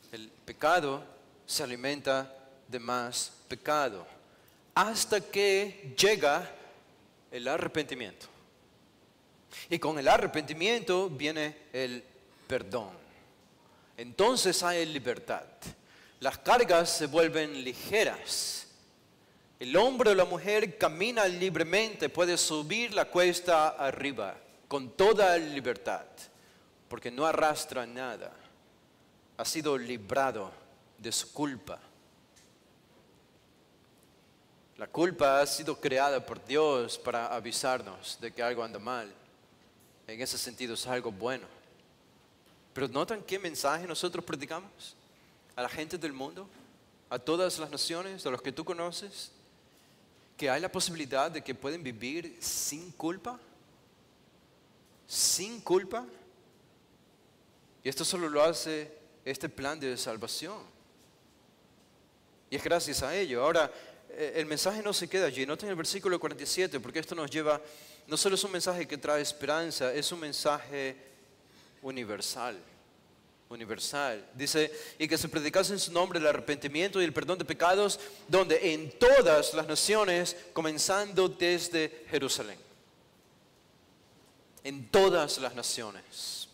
S1: El pecado se alimenta de más pecado. Hasta que llega el arrepentimiento. Y con el arrepentimiento viene el perdón. Entonces hay libertad. Las cargas se vuelven ligeras. El hombre o la mujer camina libremente, puede subir la cuesta arriba con toda libertad, porque no arrastra nada. Ha sido librado de su culpa. La culpa ha sido creada por Dios para avisarnos de que algo anda mal. En ese sentido es algo bueno. Pero ¿notan qué mensaje nosotros predicamos a la gente del mundo? A todas las naciones, a los que tú conoces. Que hay la posibilidad de que pueden vivir sin culpa. Sin culpa. Y esto solo lo hace este plan de salvación. Y es gracias a ello. Ahora, el mensaje no se queda allí. Noten el versículo 47, porque esto nos lleva, no solo es un mensaje que trae esperanza, es un mensaje universal. Universal. Dice, y que se predicase en su nombre el arrepentimiento y el perdón de pecados, donde en todas las naciones, comenzando desde Jerusalén. En todas las naciones.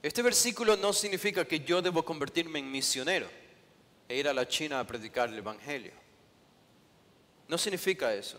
S1: Este versículo no significa que yo debo convertirme en misionero e ir a la China a predicar el evangelio. No significa eso.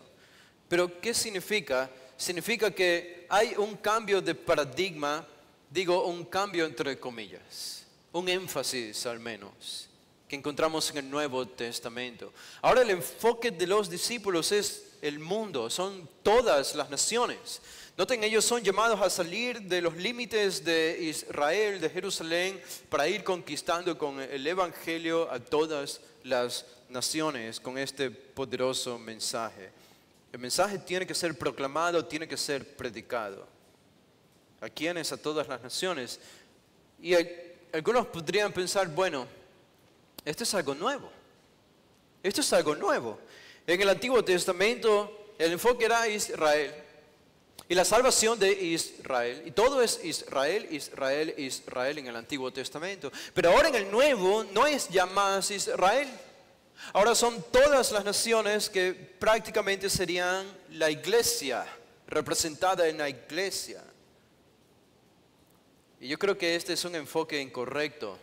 S1: Pero ¿qué significa? Significa que hay un cambio de paradigma. Digo, un cambio entre comillas, un énfasis al menos, que encontramos en el Nuevo Testamento. Ahora el enfoque de los discípulos es el mundo, son todas las naciones. Noten, ellos son llamados a salir de los límites de Israel, de Jerusalén, para ir conquistando con el Evangelio a todas las naciones con este poderoso mensaje. El mensaje tiene que ser proclamado, tiene que ser predicado. ¿A quiénes? A todas las naciones. Y algunos podrían pensar, bueno, esto es algo nuevo. Esto es algo nuevo. En el Antiguo Testamento el enfoque era Israel. Y la salvación de Israel. Y todo es Israel, Israel, Israel en el Antiguo Testamento. Pero ahora en el Nuevo no es ya más Israel. Ahora son todas las naciones que prácticamente serían la iglesia, representada en la iglesia. Y yo creo que este es un enfoque incorrecto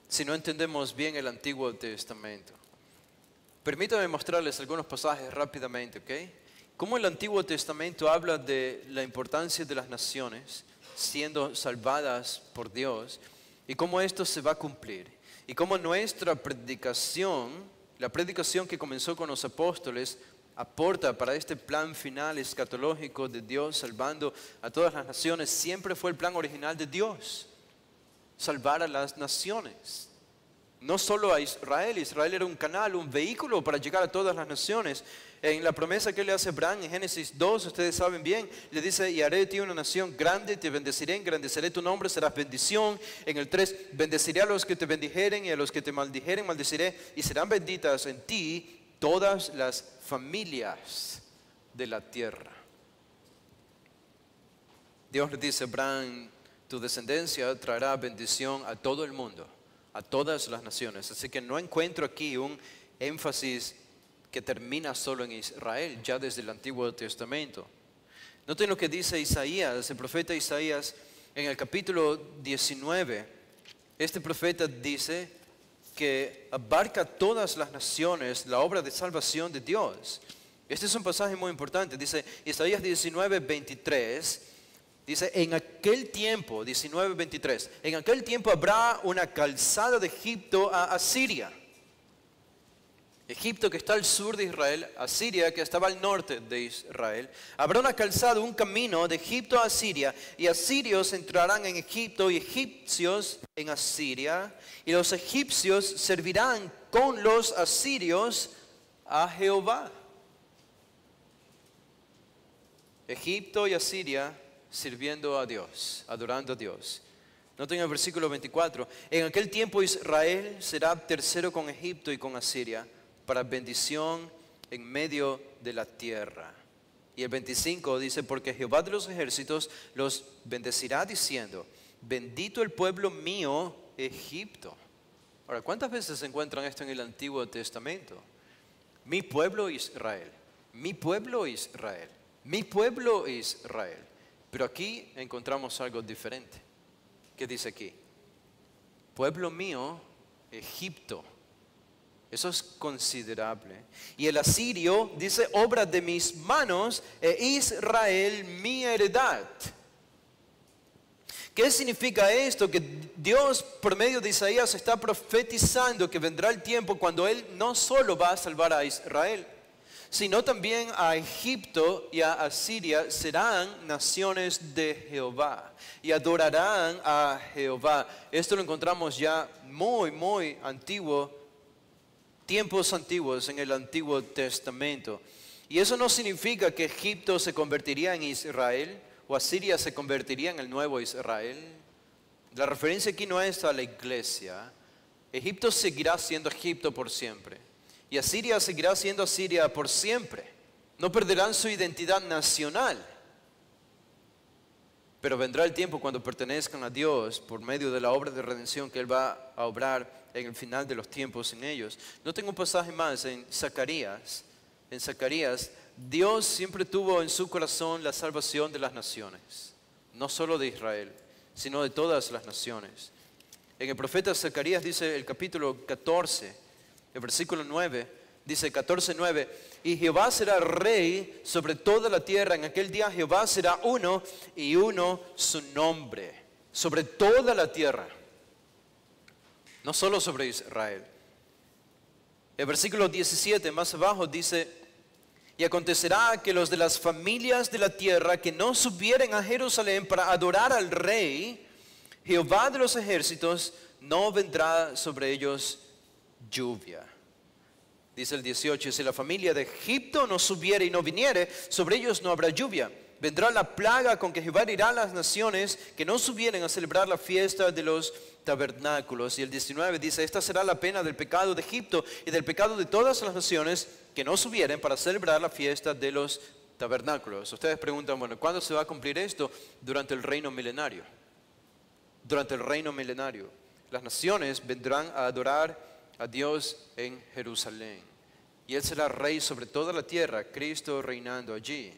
S1: si no entendemos bien el Antiguo Testamento. Permítanme mostrarles algunos pasajes rápidamente, ¿ok? Cómo el Antiguo Testamento habla de la importancia de las naciones siendo salvadas por Dios y cómo esto se va a cumplir. Y cómo nuestra predicación, la predicación que comenzó con los apóstoles, aporta para este plan final escatológico de Dios salvando a todas las naciones. Siempre fue el plan original de Dios, salvar a las naciones. No solo a Israel. Israel era un canal, un vehículo para llegar a todas las naciones. En la promesa que le hace Abraham en Génesis 2, ustedes saben bien, le dice, y haré de ti una nación grande, te bendeciré, engrandeceré tu nombre, serás bendición. En el 3, bendeciré a los que te bendijeren y a los que te maldijeren, maldeciré, y serán benditas en ti todas las familias de la tierra. Dios le dice a Abraham, tu descendencia traerá bendición a todo el mundo, a todas las naciones. Así que no encuentro aquí un énfasis que termina solo en Israel, ya desde el Antiguo Testamento. Noten lo que dice Isaías, el profeta Isaías, en el capítulo 19. Este profeta dice que abarca todas las naciones la obra de salvación de Dios. Este es un pasaje muy importante. Dice Isaías 19, 23. Dice, en aquel tiempo, 19:23, en aquel tiempo habrá una calzada de Egipto a Asiria. Egipto que está al sur de Israel, Asiria que estaba al norte de Israel. Habrá una calzada, un camino de Egipto a Asiria, y asirios entrarán en Egipto y egipcios en Asiria, y los egipcios servirán con los asirios a Jehová. Egipto y Asiria sirviendo a Dios, adorando a Dios. Noten el versículo 24. En aquel tiempo Israel será tercero con Egipto y con Asiria, para bendición en medio de la tierra. Y el 25 dice, porque Jehová de los ejércitos los bendecirá diciendo, bendito el pueblo mío, Egipto. Ahora, ¿cuántas veces se encuentran esto en el Antiguo Testamento? Mi pueblo Israel, mi pueblo Israel, mi pueblo Israel. Pero aquí encontramos algo diferente. ¿Qué dice aquí? Pueblo mío, Egipto. Eso es considerable. Y el asirio dice, obra de mis manos, e Israel mi heredad. ¿Qué significa esto? Que Dios por medio de Isaías está profetizando que vendrá el tiempo cuando Él no solo va a salvar a Israel, sino también a Egipto y a Asiria serán naciones de Jehová y adorarán a Jehová. Esto lo encontramos ya muy antiguo, tiempos antiguos en el Antiguo Testamento. Y eso no significa que Egipto se convertiría en Israel o Asiria se convertiría en el nuevo Israel. La referencia aquí no es a la iglesia. Egipto seguirá siendo Egipto por siempre. Y Asiria seguirá siendo Asiria por siempre. No perderán su identidad nacional. Pero vendrá el tiempo cuando pertenezcan a Dios por medio de la obra de redención que Él va a obrar en el final de los tiempos en ellos. No tengo un pasaje más en Zacarías. En Zacarías, Dios siempre tuvo en su corazón la salvación de las naciones. No solo de Israel, sino de todas las naciones. En el profeta Zacarías dice el capítulo 14, el versículo 9, dice 14:9, y Jehová será rey sobre toda la tierra. En aquel día Jehová será uno y uno su nombre. Sobre toda la tierra. No solo sobre Israel. El versículo 17 más abajo dice, Y acontecerá que los de las familias de la tierra que no subieren a Jerusalén para adorar al rey, Jehová de los ejércitos, no vendrá sobre ellos lluvia. Dice el 18, si la familia de Egipto no subiere y no viniere, sobre ellos no habrá lluvia. Vendrá la plaga con que Jehová herirá a las naciones que no subieren a celebrar la fiesta de los tabernáculos. Y el 19 dice, esta será la pena del pecado de Egipto y del pecado de todas las naciones que no subieren para celebrar la fiesta de los tabernáculos. Ustedes preguntan, bueno, ¿cuándo se va a cumplir esto? Durante el reino milenario. Durante el reino milenario. Las naciones vendrán a adorar a Dios en Jerusalén. Y Él será rey sobre toda la tierra, Cristo reinando allí.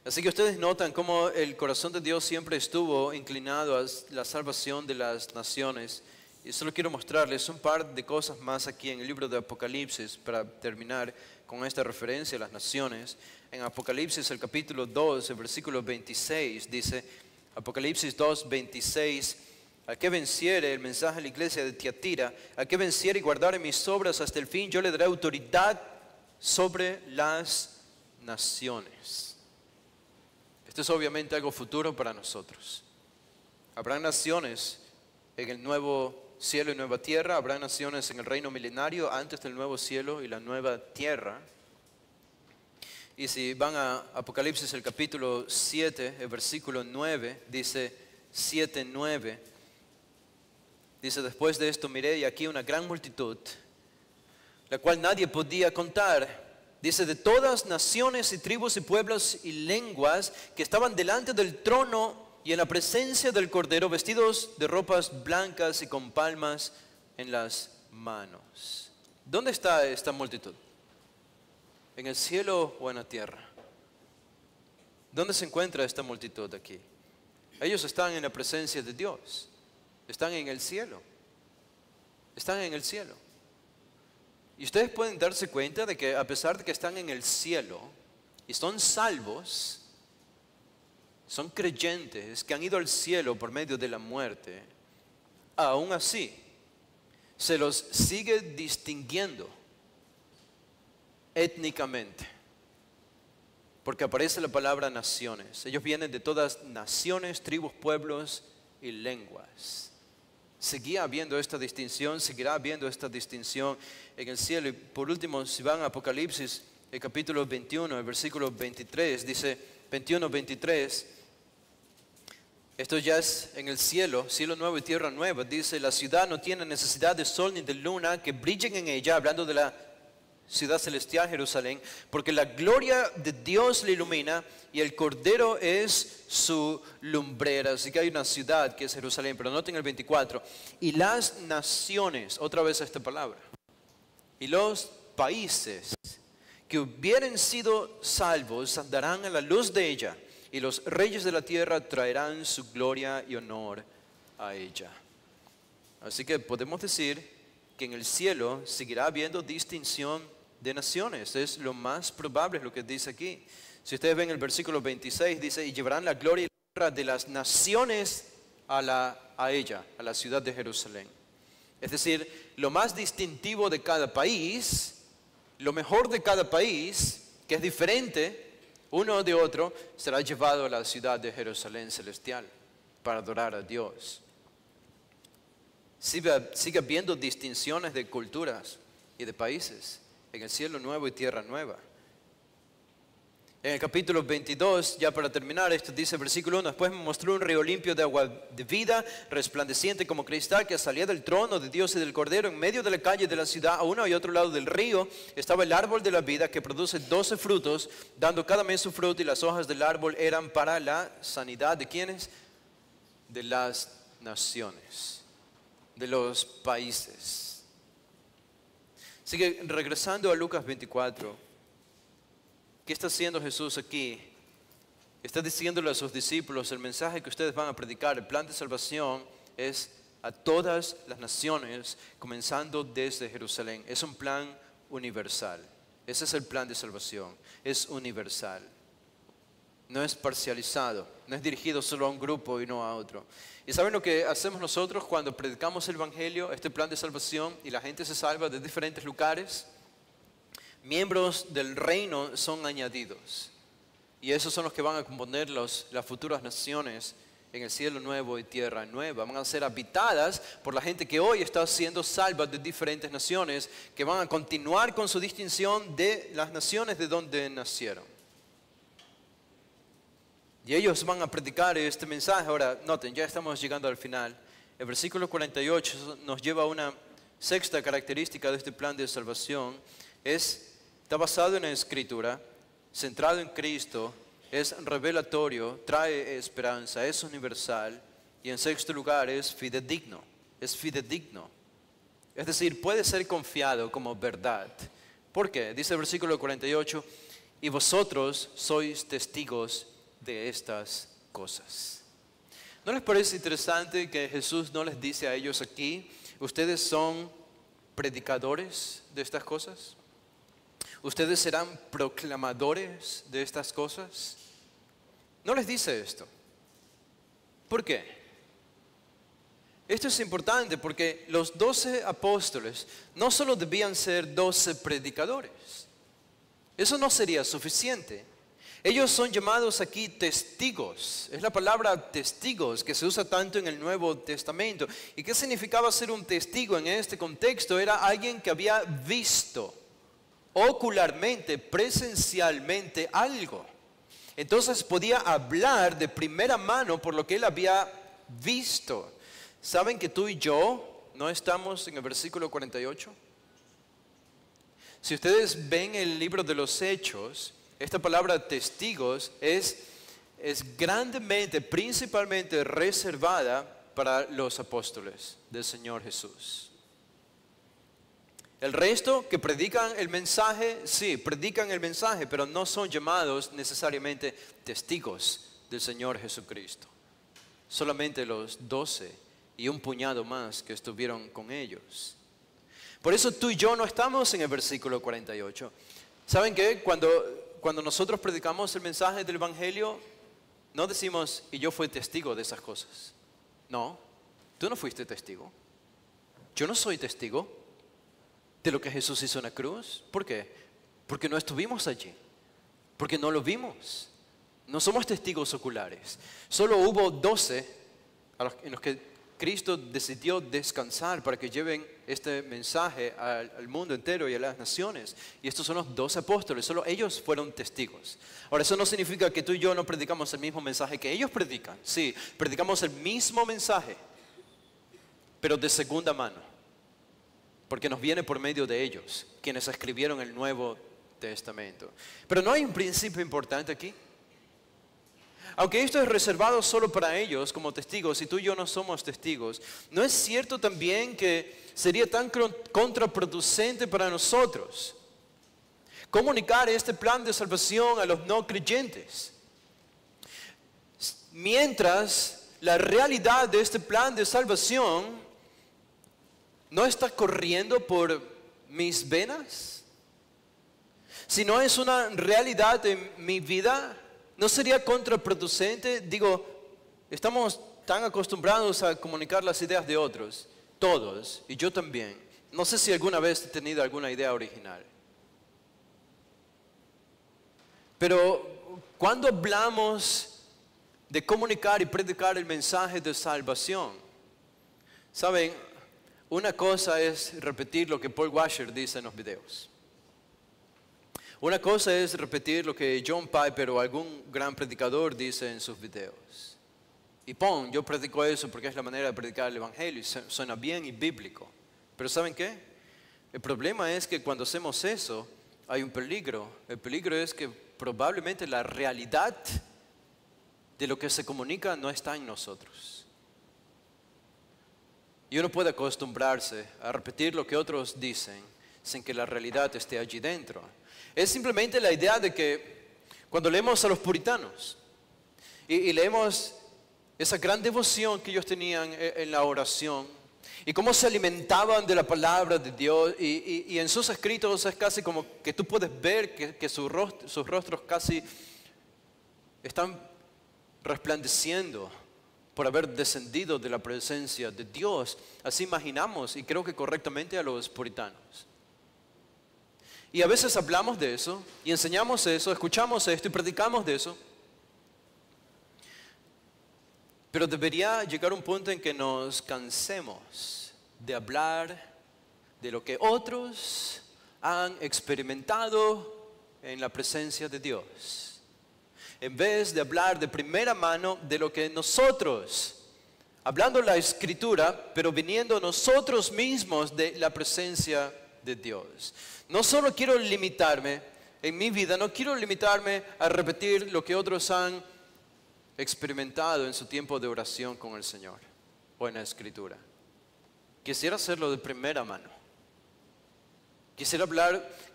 S1: Así que ustedes notan cómo el corazón de Dios siempre estuvo inclinado a la salvación de las naciones. Y solo quiero mostrarles un par de cosas más aquí en el libro de Apocalipsis para terminar con esta referencia a las naciones. En Apocalipsis, el capítulo 2, el versículo 26, dice, Apocalipsis 2, 26, al que venciere, el mensaje a la iglesia de Tiatira, al que venciere y guardare mis obras hasta el fin, yo le daré autoridad sobre las naciones. Esto es obviamente algo futuro para nosotros. Habrá naciones en el nuevo cielo y nueva tierra, habrá naciones en el reino milenario antes del nuevo cielo y la nueva tierra. Y si van a Apocalipsis el capítulo 7, el versículo 9, dice 7:9, dice, después de esto miré y aquí una gran multitud, la cual nadie podía contar. Dice, de todas naciones y tribus y pueblos y lenguas que estaban delante del trono y en la presencia del Cordero, vestidos de ropas blancas y con palmas en las manos. ¿Dónde está esta multitud? ¿En el cielo o en la tierra? ¿Dónde se encuentra esta multitud aquí? Ellos están en la presencia de Dios. Están en el cielo. Están en el cielo. Y ustedes pueden darse cuenta de que a pesar de que están en el cielo y son salvos, son creyentes que han ido al cielo por medio de la muerte, aún así se los sigue distinguiendo étnicamente. Porque aparece la palabra naciones. Ellos vienen de todas naciones, tribus, pueblos y lenguas. Seguirá habiendo esta distinción en el cielo. Y por último, si van a Apocalipsis, el capítulo 21, el versículo 23, dice 21-23, esto ya es en el cielo, cielo nuevo y tierra nueva. Dice, la ciudad no tiene necesidad de sol ni de luna que brillen en ella, hablando de la ciudad celestial Jerusalén, porque la gloria de Dios le ilumina y el Cordero es su lumbrera. Así que hay una ciudad que es Jerusalén, pero noten el 24. Y las naciones, otra vez esta palabra, y los países que hubieren sido salvos andarán a la luz de ella, y los reyes de la tierra traerán su gloria y honor a ella. Así que podemos decir que en el cielo seguirá habiendo distinción de naciones. Es lo más probable, es lo que dice aquí. Si ustedes ven el versículo 26, dice, y llevarán la gloria y la honra de las naciones a ella, a la ciudad de Jerusalén. Es decir, lo más distintivo de cada país, lo mejor de cada país, que es diferente uno de otro, será llevado a la ciudad de Jerusalén celestial para adorar a Dios. Sigue habiendo distinciones de culturas y de países en el cielo nuevo y tierra nueva. En el capítulo 22, ya para terminar, esto dice versículo 1, después me mostró un río limpio de agua de vida, resplandeciente como cristal, que salía del trono de Dios y del Cordero. En medio de la calle de la ciudad, a uno y otro lado del río, estaba el árbol de la vida, que produce 12 frutos, dando cada mes su fruto, y las hojas del árbol eran para la sanidad de ¿quiénes? De las naciones, de los países. Así que regresando a Lucas 24, ¿qué está haciendo Jesús aquí? Está diciéndole a sus discípulos, el mensaje que ustedes van a predicar, el plan de salvación es a todas las naciones, comenzando desde Jerusalén. Es un plan universal. Ese es el plan de salvación. Es universal. No es parcializado. No es dirigido solo a un grupo y no a otro. ¿Y saben lo que hacemos nosotros cuando predicamos el Evangelio, este plan de salvación, y la gente se salva de diferentes lugares? miembros del reino son añadidos. Y esos son los que van a componer las futuras naciones en el cielo nuevo y tierra nueva. Van a ser habitadas por la gente que hoy está siendo salva de diferentes naciones, que van a continuar con su distinción de las naciones de donde nacieron. Y ellos van a predicar este mensaje. Ahora, noten, ya estamos llegando al final. El versículo 48 nos lleva a una sexta característica de este plan de salvación. Está basado en la Escritura, centrado en Cristo, es revelatorio, trae esperanza, es universal. Y en sexto lugar, es fidedigno. Es fidedigno. Es decir, puede ser confiado como verdad. ¿Por qué? Dice el versículo 48, y vosotros sois testigos de estas cosas. ¿No les parece interesante que Jesús no les dice a ellos aquí, ustedes son predicadores de estas cosas? ¿Ustedes serán proclamadores de estas cosas? No les dice esto. ¿Por qué? Esto es importante porque los 12 apóstoles no solo debían ser 12 predicadores. Eso no sería suficiente. Ellos son llamados aquí testigos. Es la palabra testigos que se usa tanto en el Nuevo Testamento. ¿Y qué significaba ser un testigo en este contexto? Era alguien que había visto ocularmente, presencialmente algo. Entonces podía hablar de primera mano por lo que él había visto. ¿Saben que tú y yo no estamos en el versículo 48? Si ustedes ven el libro de los Hechos, esta palabra testigos es grandemente, principalmente reservada para los apóstoles del Señor Jesús. El resto que predican el mensaje, sí, predican el mensaje, pero no son llamados necesariamente testigos del Señor Jesucristo. Solamente los 12 y un puñado más que estuvieron con ellos. Por eso tú y yo no estamos en el versículo 48. ¿Saben qué? Cuando nosotros predicamos el mensaje del Evangelio, no decimos, y yo fui testigo de esas cosas. No, tú no fuiste testigo. Yo no soy testigo de lo que Jesús hizo en la cruz. ¿Por qué? Porque no estuvimos allí. Porque no lo vimos. No somos testigos oculares. Solo hubo 12 en los que Cristo decidió descansar para que lleven este mensaje al mundo entero y a las naciones. Y estos son los 12 apóstoles. Solo ellos fueron testigos. Ahora, eso no significa que tú y yo no predicamos el mismo mensaje que ellos predican. Sí, predicamos el mismo mensaje, pero de segunda mano. Porque nos viene por medio de ellos, quienes escribieron el Nuevo Testamento. Pero no hay un principio importante aquí. Aunque esto es reservado solo para ellos como testigos, y tú y yo no somos testigos, ¿no es cierto también que sería tan contraproducente para nosotros comunicar este plan de salvación a los no creyentes? Mientras la realidad de este plan de salvación no está corriendo por mis venas, si no es una realidad en mi vida, ¿no sería contraproducente? Digo, estamos tan acostumbrados a comunicar las ideas de otros, todos, y yo también. No sé si alguna vez he tenido alguna idea original. Pero cuando hablamos de comunicar y predicar el mensaje de salvación, ¿saben? Una cosa es repetir lo que Paul Washer dice en los videos. Una cosa es repetir lo que John Piper o algún gran predicador dice en sus videos. Y yo predico eso porque es la manera de predicar el Evangelio y suena bien y bíblico. Pero ¿saben qué? El problema es que cuando hacemos eso hay un peligro. El peligro es que probablemente la realidad de lo que se comunica no está en nosotros. Y uno puede acostumbrarse a repetir lo que otros dicen sin que la realidad esté allí dentro. Es simplemente la idea de que cuando leemos a los puritanos y leemos esa gran devoción que ellos tenían en la oración y cómo se alimentaban de la palabra de Dios y en sus escritos es casi como que tú puedes ver que sus rostros casi están resplandeciendo por haber descendido de la presencia de Dios. Así imaginamos, y creo que correctamente, a los puritanos. Y a veces hablamos de eso, y enseñamos eso, escuchamos esto y predicamos de eso. Pero debería llegar un punto en que nos cansemos de hablar de lo que otros han experimentado en la presencia de Dios, en vez de hablar de primera mano de lo que nosotros, hablando la Escritura, pero viniendo nosotros mismos de la presencia de Dios. No solo quiero limitarme en mi vida, no quiero limitarme a repetir lo que otros han experimentado en su tiempo de oración con el Señor o en la Escritura. Quisiera hacerlo de primera mano. Quisiera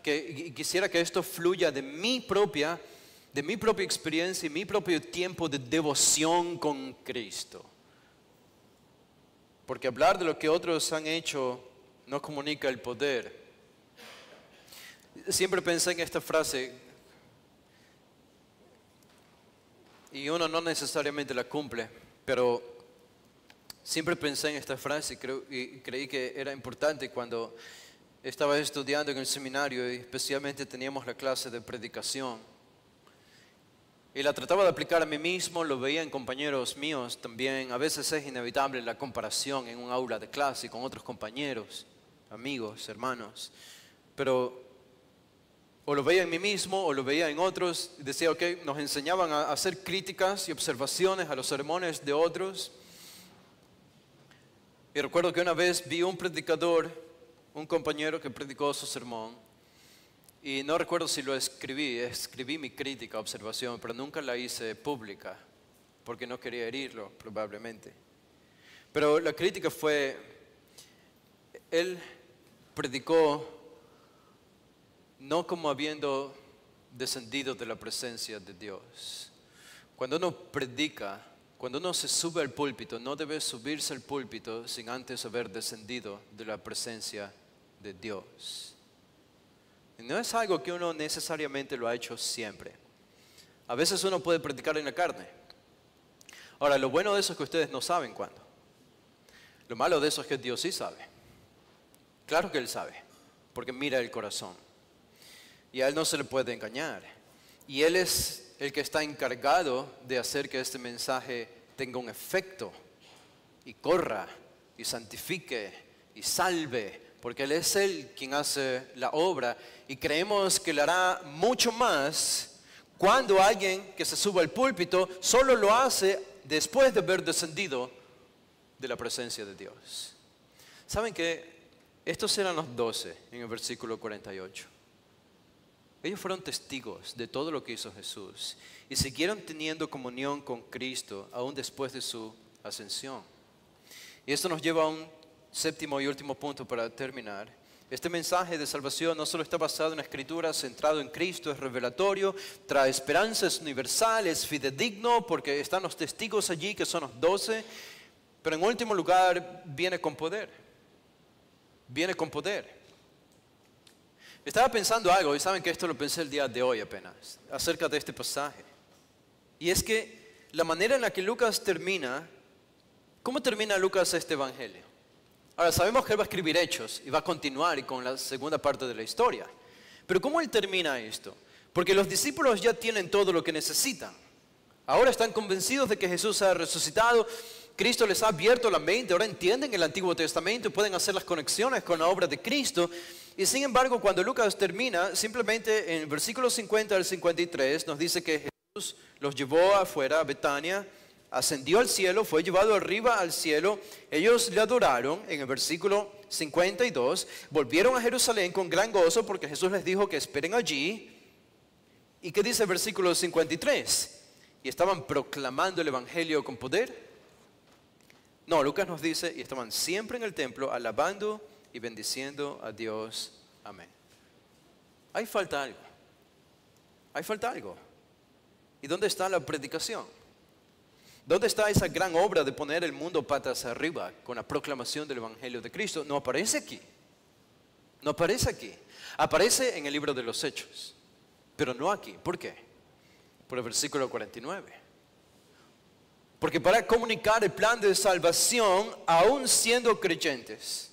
S1: quisiera que esto fluya de mi propia experiencia y mi propio tiempo de devoción con Cristo. Porque hablar de lo que otros han hecho no comunica el poder. Siempre pensé en esta frase y uno no necesariamente la cumple, pero siempre pensé en esta frase y creí que era importante cuando estaba estudiando en el seminario y especialmente teníamos la clase de predicación. Y la trataba de aplicar a mí mismo, lo veía en compañeros míos también. A veces es inevitable la comparación en un aula de clase con otros compañeros, amigos, hermanos. Pero o lo veía en mí mismo o lo veía en otros. Y decía, ok, nos enseñaban a hacer críticas y observaciones a los sermones de otros. Y recuerdo que una vez vi un predicador, un compañero que predicó su sermón. Y no recuerdo si lo escribí mi crítica, observación, pero nunca la hice pública, porque no quería herirlo, probablemente. Pero la crítica fue, él predicó no como habiendo descendido de la presencia de Dios. Cuando uno predica, cuando uno se sube al púlpito, no debe subirse al púlpito sin antes haber descendido de la presencia de Dios. Y no es algo que uno necesariamente lo ha hecho siempre. A veces uno puede predicar en la carne. Ahora, lo bueno de eso es que ustedes no saben cuándo. Lo malo de eso es que Dios sí sabe. Claro que Él sabe, porque mira el corazón. Y a Él no se le puede engañar. Y Él es el que está encargado de hacer que este mensaje tenga un efecto y corra y santifique y salve, porque Él es Él quien hace la obra y creemos que le hará mucho más cuando alguien que se suba al púlpito solo lo hace después de haber descendido de la presencia de Dios. ¿Saben qué? Estos eran los 12 en el versículo 48. Ellos fueron testigos de todo lo que hizo Jesús y siguieron teniendo comunión con Cristo aún después de su ascensión. Y esto nos lleva a un séptimo y último punto para terminar. Este mensaje de salvación no solo está basado en la Escritura, centrado en Cristo, es revelatorio, trae esperanza, es universal, es fidedigno porque están los testigos allí que son los 12, pero en último lugar viene con poder. Viene con poder. Estaba pensando algo, y saben que esto lo pensé el día de hoy apenas, acerca de este pasaje. Y es que la manera en la que Lucas termina, ¿cómo termina Lucas este evangelio? Ahora sabemos que él va a escribir Hechos y va a continuar con la segunda parte de la historia. Pero ¿cómo él termina esto? Porque los discípulos ya tienen todo lo que necesitan. Ahora están convencidos de que Jesús ha resucitado. Cristo les ha abierto la mente, ahora entienden el Antiguo Testamento y pueden hacer las conexiones con la obra de Cristo. Y sin embargo, cuando Lucas termina, simplemente en el versículo 50 al 53 nos dice que Jesús los llevó afuera a Betania, ascendió al cielo, fue llevado arriba al cielo, ellos le adoraron en el versículo 52, volvieron a Jerusalén con gran gozo porque Jesús les dijo que esperen allí. ¿Y qué dice el versículo 53? ¿Y estaban proclamando el evangelio con poder? No, Lucas nos dice, y estaban siempre en el templo alabando y bendiciendo a Dios. Amén. Ahí falta algo. Ahí falta algo. ¿Y dónde está la predicación? ¿Dónde está esa gran obra de poner el mundo patas arriba con la proclamación del evangelio de Cristo? No aparece aquí. No aparece aquí. Aparece en el libro de los Hechos, pero no aquí. ¿Por qué? Por el versículo 49. Porque para comunicar el plan de salvación, aún siendo creyentes,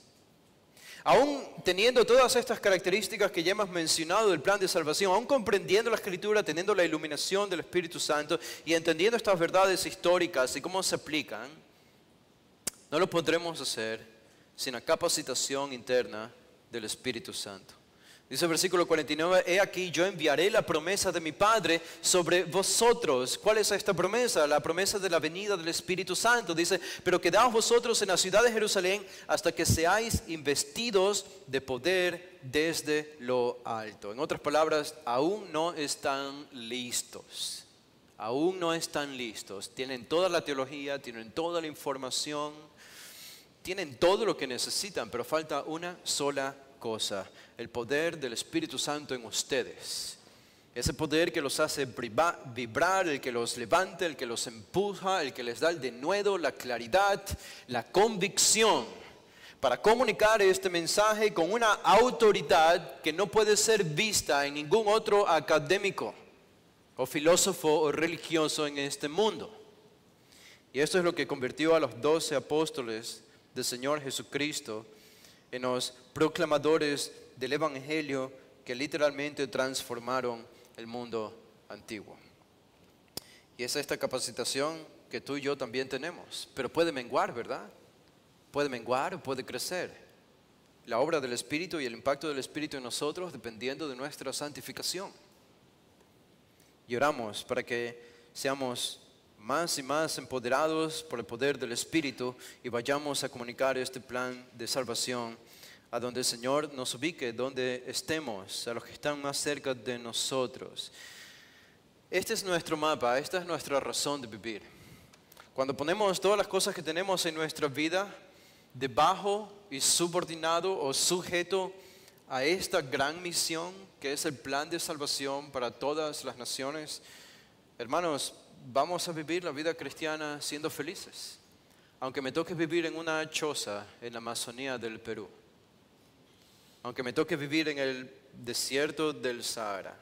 S1: Aún teniendo todas estas características que ya hemos mencionado del plan de salvación, aún comprendiendo la Escritura, teniendo la iluminación del Espíritu Santo y entendiendo estas verdades históricas y cómo se aplican, no lo podremos hacer sin la capacitación interna del Espíritu Santo. Dice el versículo 49, he aquí yo enviaré la promesa de mi Padre sobre vosotros. ¿Cuál es esta promesa? La promesa de la venida del Espíritu Santo. Dice, pero quedaos vosotros en la ciudad de Jerusalén hasta que seáis investidos de poder desde lo alto. En otras palabras, aún no están listos. Aún no están listos. Tienen toda la teología, tienen toda la información, tienen todo lo que necesitan, pero falta una sola cosa, el poder del Espíritu Santo en ustedes. Ese poder que los hace vibrar, el que los levanta, el que los empuja, el que les da el denuedo, la claridad, la convicción para comunicar este mensaje con una autoridad que no puede ser vista en ningún otro académico o filósofo o religioso en este mundo. Y esto es lo que convirtió a los 12 apóstoles del Señor Jesucristo en los proclamadores del Evangelio que literalmente transformaron el mundo antiguo. Y es esta capacitación que tú y yo también tenemos, pero puede menguar, ¿verdad? Puede menguar o puede crecer. La obra del Espíritu y el impacto del Espíritu en nosotros dependiendo de nuestra santificación. Y oramos para que seamos más y más empoderados por el poder del Espíritu y vayamos a comunicar este plan de salvación a donde el Señor nos ubique, donde estemos, a los que están más cerca de nosotros. Este es nuestro mapa, esta es nuestra razón de vivir. Cuando ponemos todas las cosas que tenemos en nuestra vida debajo y subordinado o sujeto a esta gran misión que es el plan de salvación para todas las naciones, hermanos, vamos a vivir la vida cristiana siendo felices, aunque me toque vivir en una choza en la Amazonía del Perú, aunque me toque vivir en el desierto del Sahara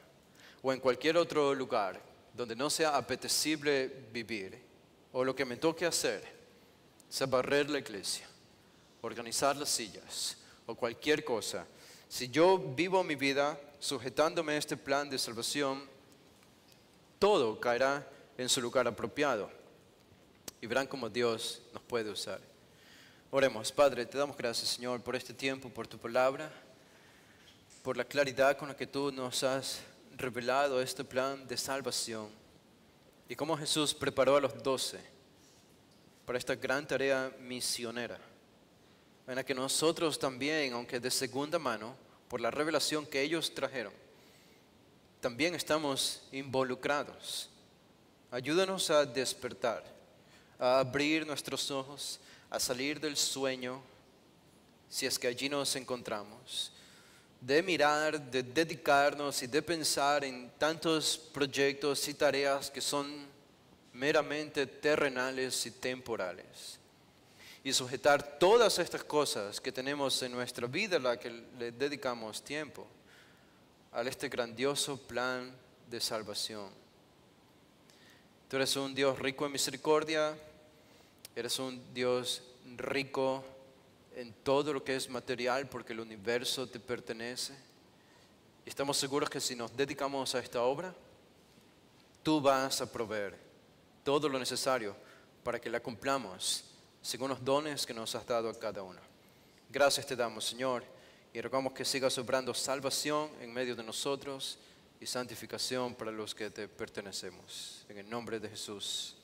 S1: o en cualquier otro lugar donde no sea apetecible vivir, o lo que me toque hacer sea barrer la iglesia, organizar las sillas o cualquier cosa. Si yo vivo mi vida sujetándome a este plan de salvación, todo caerá en su lugar apropiado y verán cómo Dios nos puede usar. Oremos. Padre, te damos gracias, Señor, por este tiempo, por tu palabra, por la claridad con la que tú nos has revelado este plan de salvación y cómo Jesús preparó a los 12 para esta gran tarea misionera, en la que nosotros también, aunque de segunda mano, por la revelación que ellos trajeron, también estamos involucrados. Ayúdanos a despertar, a abrir nuestros ojos, a salir del sueño, si es que allí nos encontramos, de mirar, de dedicarnos y de pensar en tantos proyectos y tareas que son meramente terrenales y temporales. Y sujetar todas estas cosas que tenemos en nuestra vida, a la que le dedicamos tiempo, a este grandioso plan de salvación. Tú eres un Dios rico en misericordia, eres un Dios rico en todo lo que es material porque el universo te pertenece. Y estamos seguros que si nos dedicamos a esta obra, tú vas a proveer todo lo necesario para que la cumplamos según los dones que nos has dado a cada uno. Gracias te damos, Señor, y rogamos que sigas obrando salvación en medio de nosotros y santificación para los que te pertenecemos. En el nombre de Jesús.